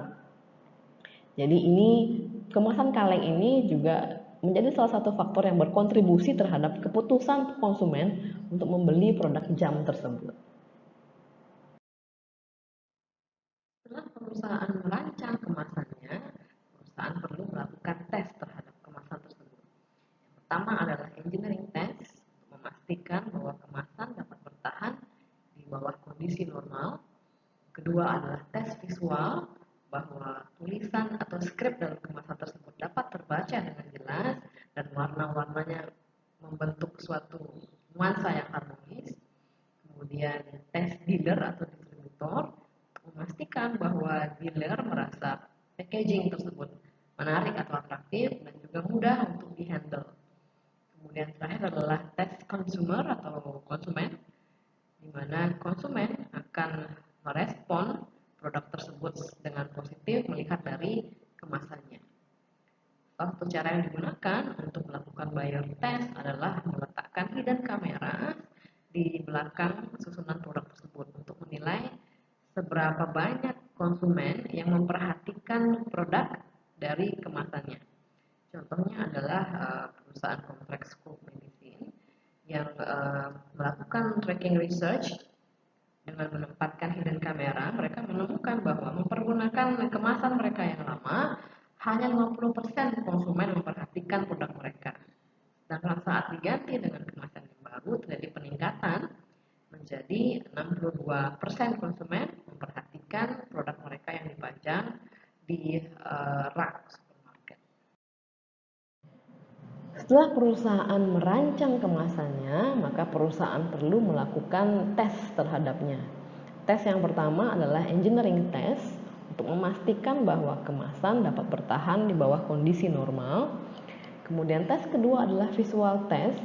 Jadi ini kemasan kaleng ini juga menjadi salah satu faktor yang berkontribusi terhadap keputusan konsumen untuk membeli produk jam tersebut. Setelah perusahaan merancang kemasannya, perusahaan perlu melakukan tes terhadap kemasan tersebut. Yang pertama adalah engineering test, untuk memastikan bahwa kemasan dapat bertahan di bawah kondisi normal. Kedua adalah tes visual, bahwa tulisan atau skrip dalam kemasan tersebut dapat terbaca dengan jelas dan warna-warnanya membentuk suatu nuansa yang harmonis. Kemudian tes dealer atau distributor, memastikan bahwa dealer merasa packaging tersebut menarik atau atraktif dan juga mudah untuk dihandle. Kemudian terakhir adalah tes consumer atau konsumen, di mana konsumen akan merespon produk tersebut dengan positif melihat dari kemasannya. Salah satu cara yang digunakan untuk melakukan buyer test adalah meletakkan hidden camera di belakang susunan produk tersebut untuk menilai seberapa banyak konsumen yang memperhatikan produk dari kemasannya. Contohnya adalah perusahaan kontrak Scope Medicine yang melakukan tracking research dengan menempatkan hidden camera. Mereka menemukan bahwa mempergunakan kemasan mereka yang lama, hanya 50% konsumen memperhatikan produk mereka. Sedangkan saat diganti dengan kemasan yang baru, terjadi peningkatan menjadi 62% konsumen memperhatikan produk mereka yang dipajang di rak supermarket. Setelah perusahaan merancang kemasannya, maka perusahaan perlu melakukan tes terhadapnya. Tes yang pertama adalah engineering test untuk memastikan bahwa kemasan dapat bertahan di bawah kondisi normal. Kemudian tes kedua adalah visual test,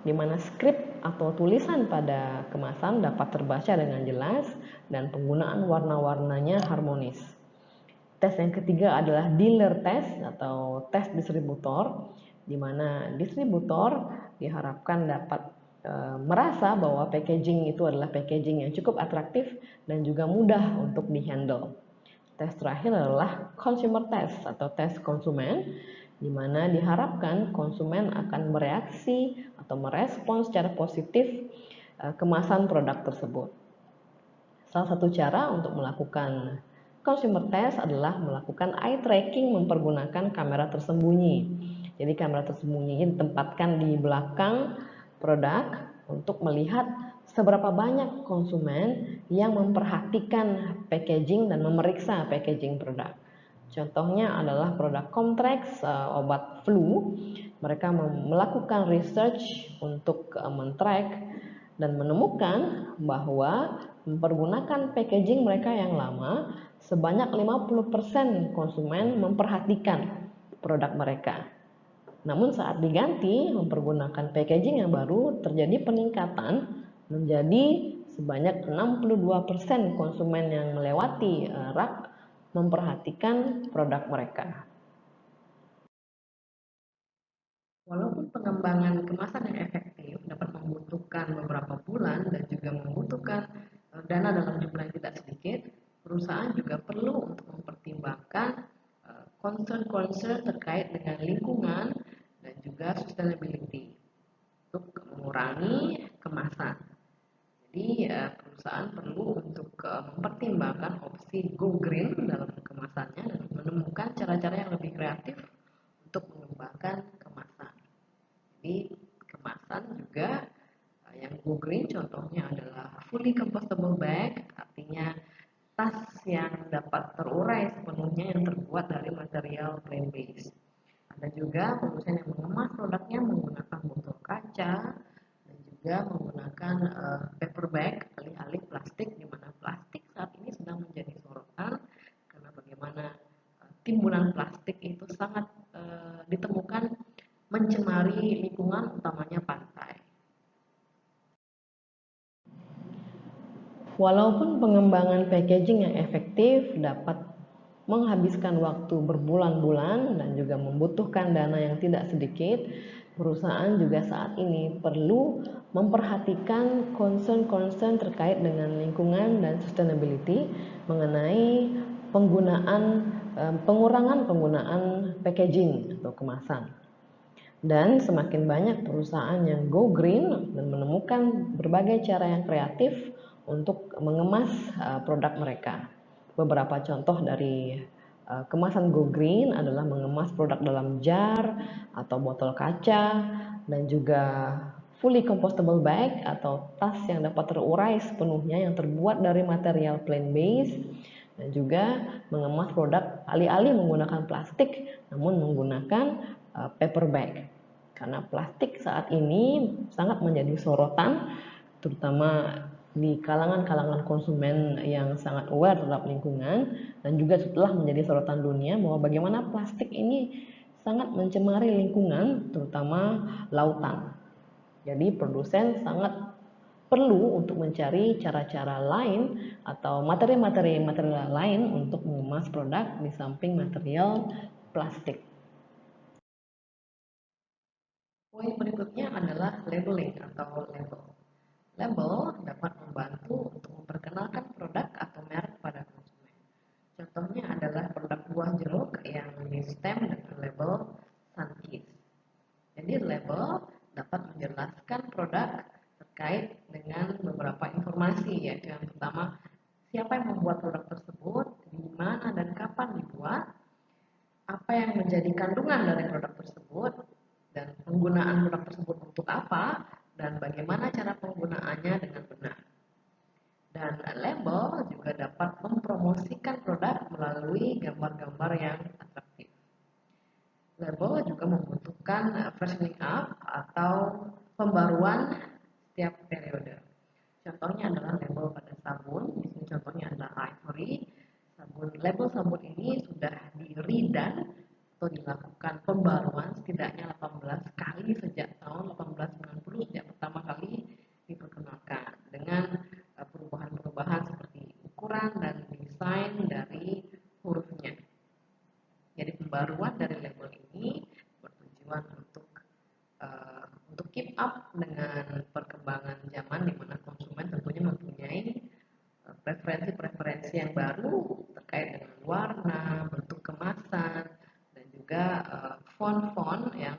di mana skrip atau tulisan pada kemasan dapat terbaca dengan jelas dan penggunaan warna-warnanya harmonis. Tes yang ketiga adalah dealer test atau tes distributor, di mana distributor diharapkan dapat merasa bahwa packaging itu adalah packaging yang cukup atraktif dan juga mudah untuk dihandle. Tes terakhir adalah consumer test atau tes konsumen, di mana diharapkan konsumen akan bereaksi atau merespons secara positif kemasan produk tersebut. Salah satu cara untuk melakukan consumer test adalah melakukan eye tracking mempergunakan kamera tersembunyi. Jadi kamera tersembunyi ini ditempatkan di belakang produk untuk melihat seberapa banyak konsumen yang memperhatikan packaging dan memeriksa packaging produk. Contohnya adalah produk Comtrex, obat flu. Mereka melakukan research untuk men-track dan menemukan bahwa mempergunakan packaging mereka yang lama, sebanyak 50% konsumen memperhatikan produk mereka. Namun saat diganti mempergunakan packaging yang baru, terjadi peningkatan menjadi sebanyak 62% konsumen yang melewati rak memperhatikan produk mereka. Walaupun pengembangan kemasan yang efektif dapat membutuhkan beberapa bulan dan juga membutuhkan dana dalam jumlah yang tidak sedikit, perusahaan juga perlu untuk mempertimbangkan concern-concern terkait dengan lingkungan dan juga sustainability untuk mengurangi kemasan. Jadi perusahaan perlu untuk mempertimbangkan opsi go green dalam kemasannya dan menemukan cara-cara yang lebih kreatif untuk mengembangkan kemasan. Jadi kemasan juga yang go green contohnya adalah fully compostable bag, artinya tas yang dapat terurai sepenuhnya yang terbuat dari material plant based. Ada juga perusahaan yang mengemas produknya menggunakan botol kaca dan juga menggunakan paper bag alih-alih plastik, di mana plastik saat ini sedang menjadi sorotan karena bagaimana timbunan plastik itu sangat ditemukan mencemari lingkungan utamanya pantai. Walaupun pengembangan packaging yang efektif dapat menghabiskan waktu berbulan-bulan dan juga membutuhkan dana yang tidak sedikit, perusahaan juga saat ini perlu memperhatikan concern-concern terkait dengan lingkungan dan sustainability mengenai pengurangan penggunaan packaging atau kemasan. Dan semakin banyak perusahaan yang go green dan menemukan berbagai cara yang kreatif untuk mengemas produk mereka. Beberapa contoh dari kemasan go green adalah mengemas produk dalam jar atau botol kaca, dan juga fully compostable bag atau tas yang dapat terurai sepenuhnya yang terbuat dari material plant based, dan juga mengemas produk alih-alih menggunakan plastik namun menggunakan paper bag. Karena plastik saat ini sangat menjadi sorotan, terutama di kalangan-kalangan konsumen yang sangat aware terhadap lingkungan, dan juga setelah menjadi sorotan dunia bahwa bagaimana plastik ini sangat mencemari lingkungan, terutama lautan. Jadi produsen sangat perlu untuk mencari cara-cara lain atau materi-materi lain untuk mengemas produk di samping material plastik. Poin berikutnya adalah labeling atau label. Label dapat membantu untuk memperkenalkan produk atau merek pada konsumen. Contohnya adalah produk buah jeruk yang di-stem dengan label Sunkist. Jadi label dapat menjelaskan produk terkait dengan beberapa informasi, yaitu yang pertama, siapa yang membuat produk tersebut, di mana dan kapan dibuat, apa yang menjadi kandungan dari produk tersebut, dan penggunaan produk tersebut untuk apa, dan bagaimana cara penggunaannya dengan benar. Dan label juga dapat mempromosikan produk melalui gambar-gambar yang atraktif. Label juga membutuhkan freshening up atau pembaruan setiap periode. Contohnya adalah label pada sabun. Di sini contohnya adalah Ivory. Label sabun ini sudah di-redone atau dilakukan pembaruan setidaknya 18 kali sejak tahun 1890, sejak pertama kali diperkenalkan, dengan perubahan-perubahan seperti ukuran dan desain dari hurufnya. Jadi pembaruan dari label ini bertujuan untuk keep up dengan perkembangan zaman, di mana konsumen tentunya mempunyai preferensi-preferensi yang baru terkait dengan warna, bentuk kemasan, dan juga font-font yang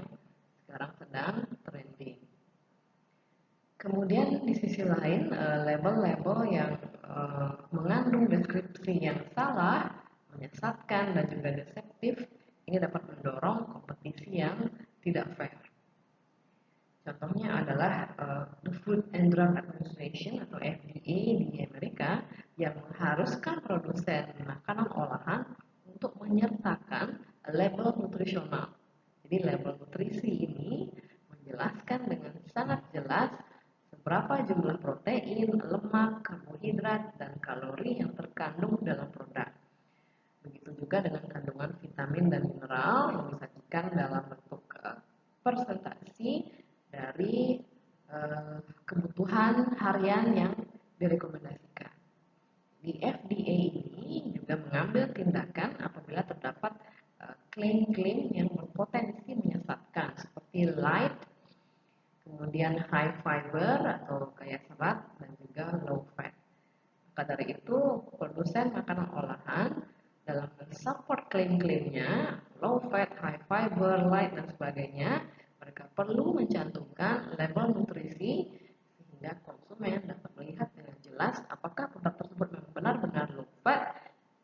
sekarang sedang trending. Kemudian di sisi lain, label-label yang mengandung deskripsi yang salah, menyesatkan, dan juga deceptif, ini dapat mendorong kompetisi yang tidak fair. Contohnya adalah the Food and Drug Administration atau FDA di Amerika yang mengharuskan produsen makanan olahan untuk menyertakan label nutrisional. Jadi label nutrisi ini menjelaskan dengan sangat jelas seberapa jumlah protein, lemak, karbohidrat, dan kalori yang terkandung dalam produk. Begitu juga dengan kandungan vitamin dan mineral yang disajikan dalam bentuk persentase dari kebutuhan harian yang direkomendasikan. Di FDA ini juga mengambil tindakan apabila terdapat klaim-klaim yang berpotensi menyesatkan seperti light, kemudian high fiber atau kaya serat, dan juga low fat. Maka dari itu, produsen makanan olahan dalam mensupport klaim-klaimnya low fat, high fiber, light, dan sebagainya, mereka perlu mencantumkan label nutrisi sehingga konsumen dapat melihat dengan jelas apakah produk tersebut memang benar-benar low fat,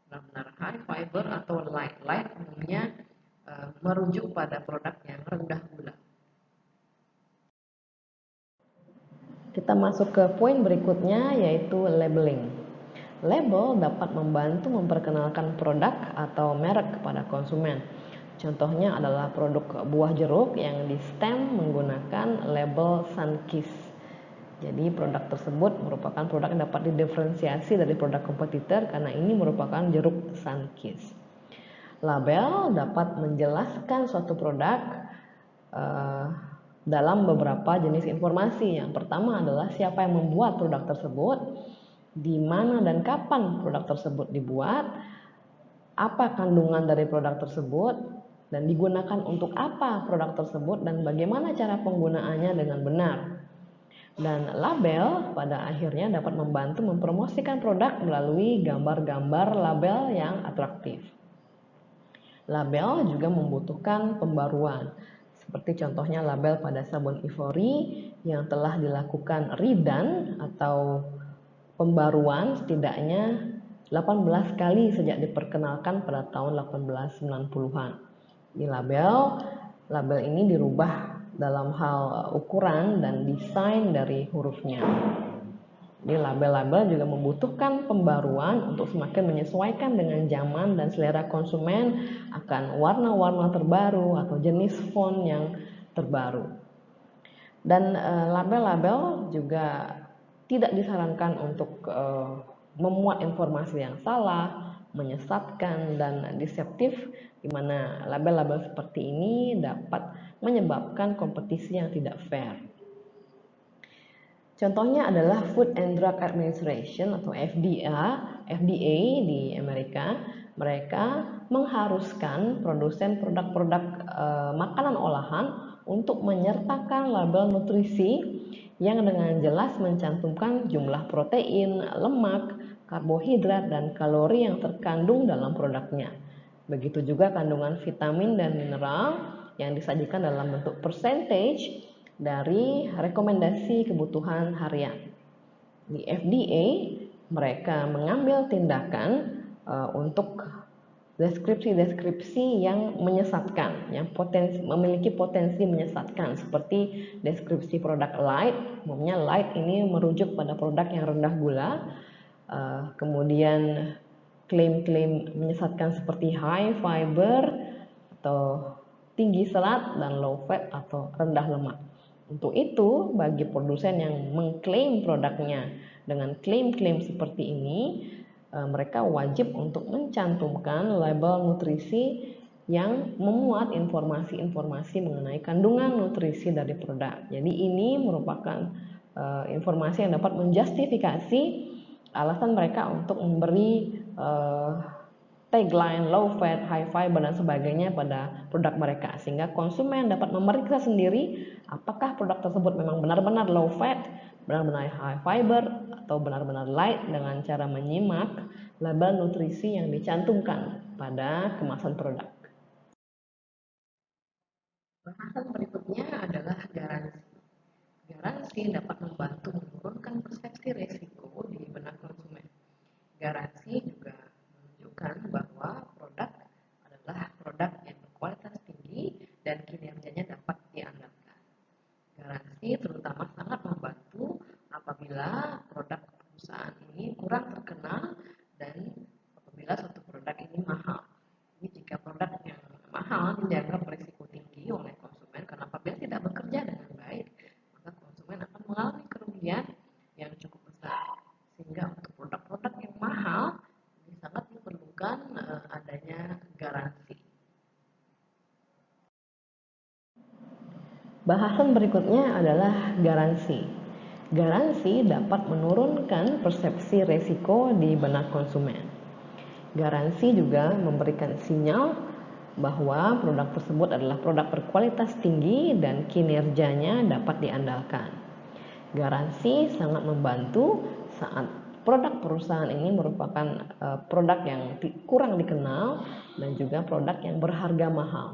benar-benar high fiber, atau light. Light umumnya merujuk pada produk yang rendah gula. Kita masuk ke poin berikutnya, yaitu labeling. Label dapat membantu memperkenalkan produk atau merek kepada konsumen. Contohnya adalah produk buah jeruk yang di-stem menggunakan label Sunkist. Jadi produk tersebut merupakan produk yang dapat didiferensiasi dari produk kompetitor karena ini merupakan jeruk Sunkist. Label dapat menjelaskan suatu produk dalam beberapa jenis informasi. Yang pertama adalah siapa yang membuat produk tersebut, di mana dan kapan produk tersebut dibuat, apa kandungan dari produk tersebut, dan digunakan untuk apa produk tersebut, dan bagaimana cara penggunaannya dengan benar. Dan label pada akhirnya dapat membantu mempromosikan produk melalui gambar-gambar label yang atraktif. Label juga membutuhkan pembaruan, seperti contohnya label pada sabun Ivory yang telah dilakukan redone atau pembaruan setidaknya 18 kali sejak diperkenalkan pada tahun 1890-an. Di label ini dirubah dalam hal ukuran dan desain dari hurufnya. Jadi label-label juga membutuhkan pembaruan untuk semakin menyesuaikan dengan zaman dan selera konsumen akan warna-warna terbaru atau jenis font yang terbaru. Dan label-label juga tidak disarankan untuk memuat informasi yang salah, menyesatkan, dan deceptif, di mana label-label seperti ini dapat menyebabkan kompetisi yang tidak fair. Contohnya adalah Food and Drug Administration atau FDA di Amerika. Mereka mengharuskan produsen produk-produk makanan olahan untuk menyertakan label nutrisi yang dengan jelas mencantumkan jumlah protein, lemak, karbohidrat, dan kalori yang terkandung dalam produknya. Begitu juga kandungan vitamin dan mineral yang disajikan dalam bentuk percentage dari rekomendasi kebutuhan harian. Di FDA, mereka mengambil tindakan untuk deskripsi-deskripsi yang menyesatkan, yang memiliki potensi menyesatkan, seperti deskripsi produk light. Umumnya light ini merujuk pada produk yang rendah gula. Kemudian klaim-klaim menyesatkan seperti high fiber atau tinggi serat dan low fat atau rendah lemak. Untuk itu, bagi produsen yang mengklaim produknya dengan klaim-klaim seperti ini, mereka wajib untuk mencantumkan label nutrisi yang memuat informasi-informasi mengenai kandungan nutrisi dari produk. Jadi ini merupakan informasi yang dapat menjustifikasi alasan mereka untuk memberi tagline low fat, high fiber, dan sebagainya pada produk mereka, sehingga konsumen dapat memeriksa sendiri apakah produk tersebut memang benar-benar low fat, benar-benar high fiber, atau benar-benar light dengan cara menyimak label nutrisi yang dicantumkan pada kemasan produk. Bahasan berikutnya adalah garansi. Garansi dapat membantu menurunkan persepsi risiko di benak konsumen. Garansi juga menunjukkan bahwa produk adalah produk yang berkualitas tinggi dan kinerjanya dapat diandalkan. Garansi terutama sangat membantu apabila produk perusahaan ini kurang terkenal dan apabila suatu produk ini mahal. Ini jika produk yang mahal dianggap berisiko tinggi oleh konsumen karena apabila tidak bekerja dengan baik, maka konsumen akan mengalami kerugian yang cukup besar. Sehingga untuk produk-produk yang mahal ini sangat diperlukan adanya garansi. Bahasan berikutnya adalah garansi. Garansi dapat menurunkan persepsi risiko di benak konsumen. Garansi juga memberikan sinyal bahwa produk tersebut adalah produk berkualitas tinggi dan kinerjanya dapat diandalkan. Garansi sangat membantu saat produk perusahaan ini merupakan produk yang kurang dikenal dan juga produk yang berharga mahal.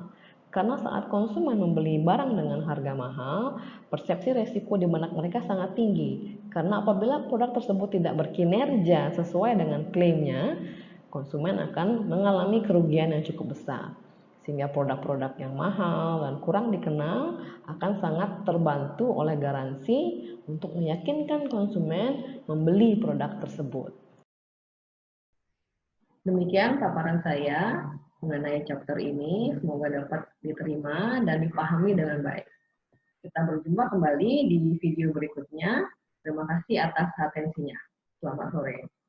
Karena saat konsumen membeli barang dengan harga mahal, persepsi resiko di benak mereka sangat tinggi. Karena apabila produk tersebut tidak berkinerja sesuai dengan klaimnya, konsumen akan mengalami kerugian yang cukup besar. Sehingga produk-produk yang mahal dan kurang dikenal akan sangat terbantu oleh garansi untuk meyakinkan konsumen membeli produk tersebut. Demikian paparan saya mengenai chapter ini, semoga dapat diterima dan dipahami dengan baik. Kita berjumpa kembali di video berikutnya. Terima kasih atas atensinya. Selamat sore.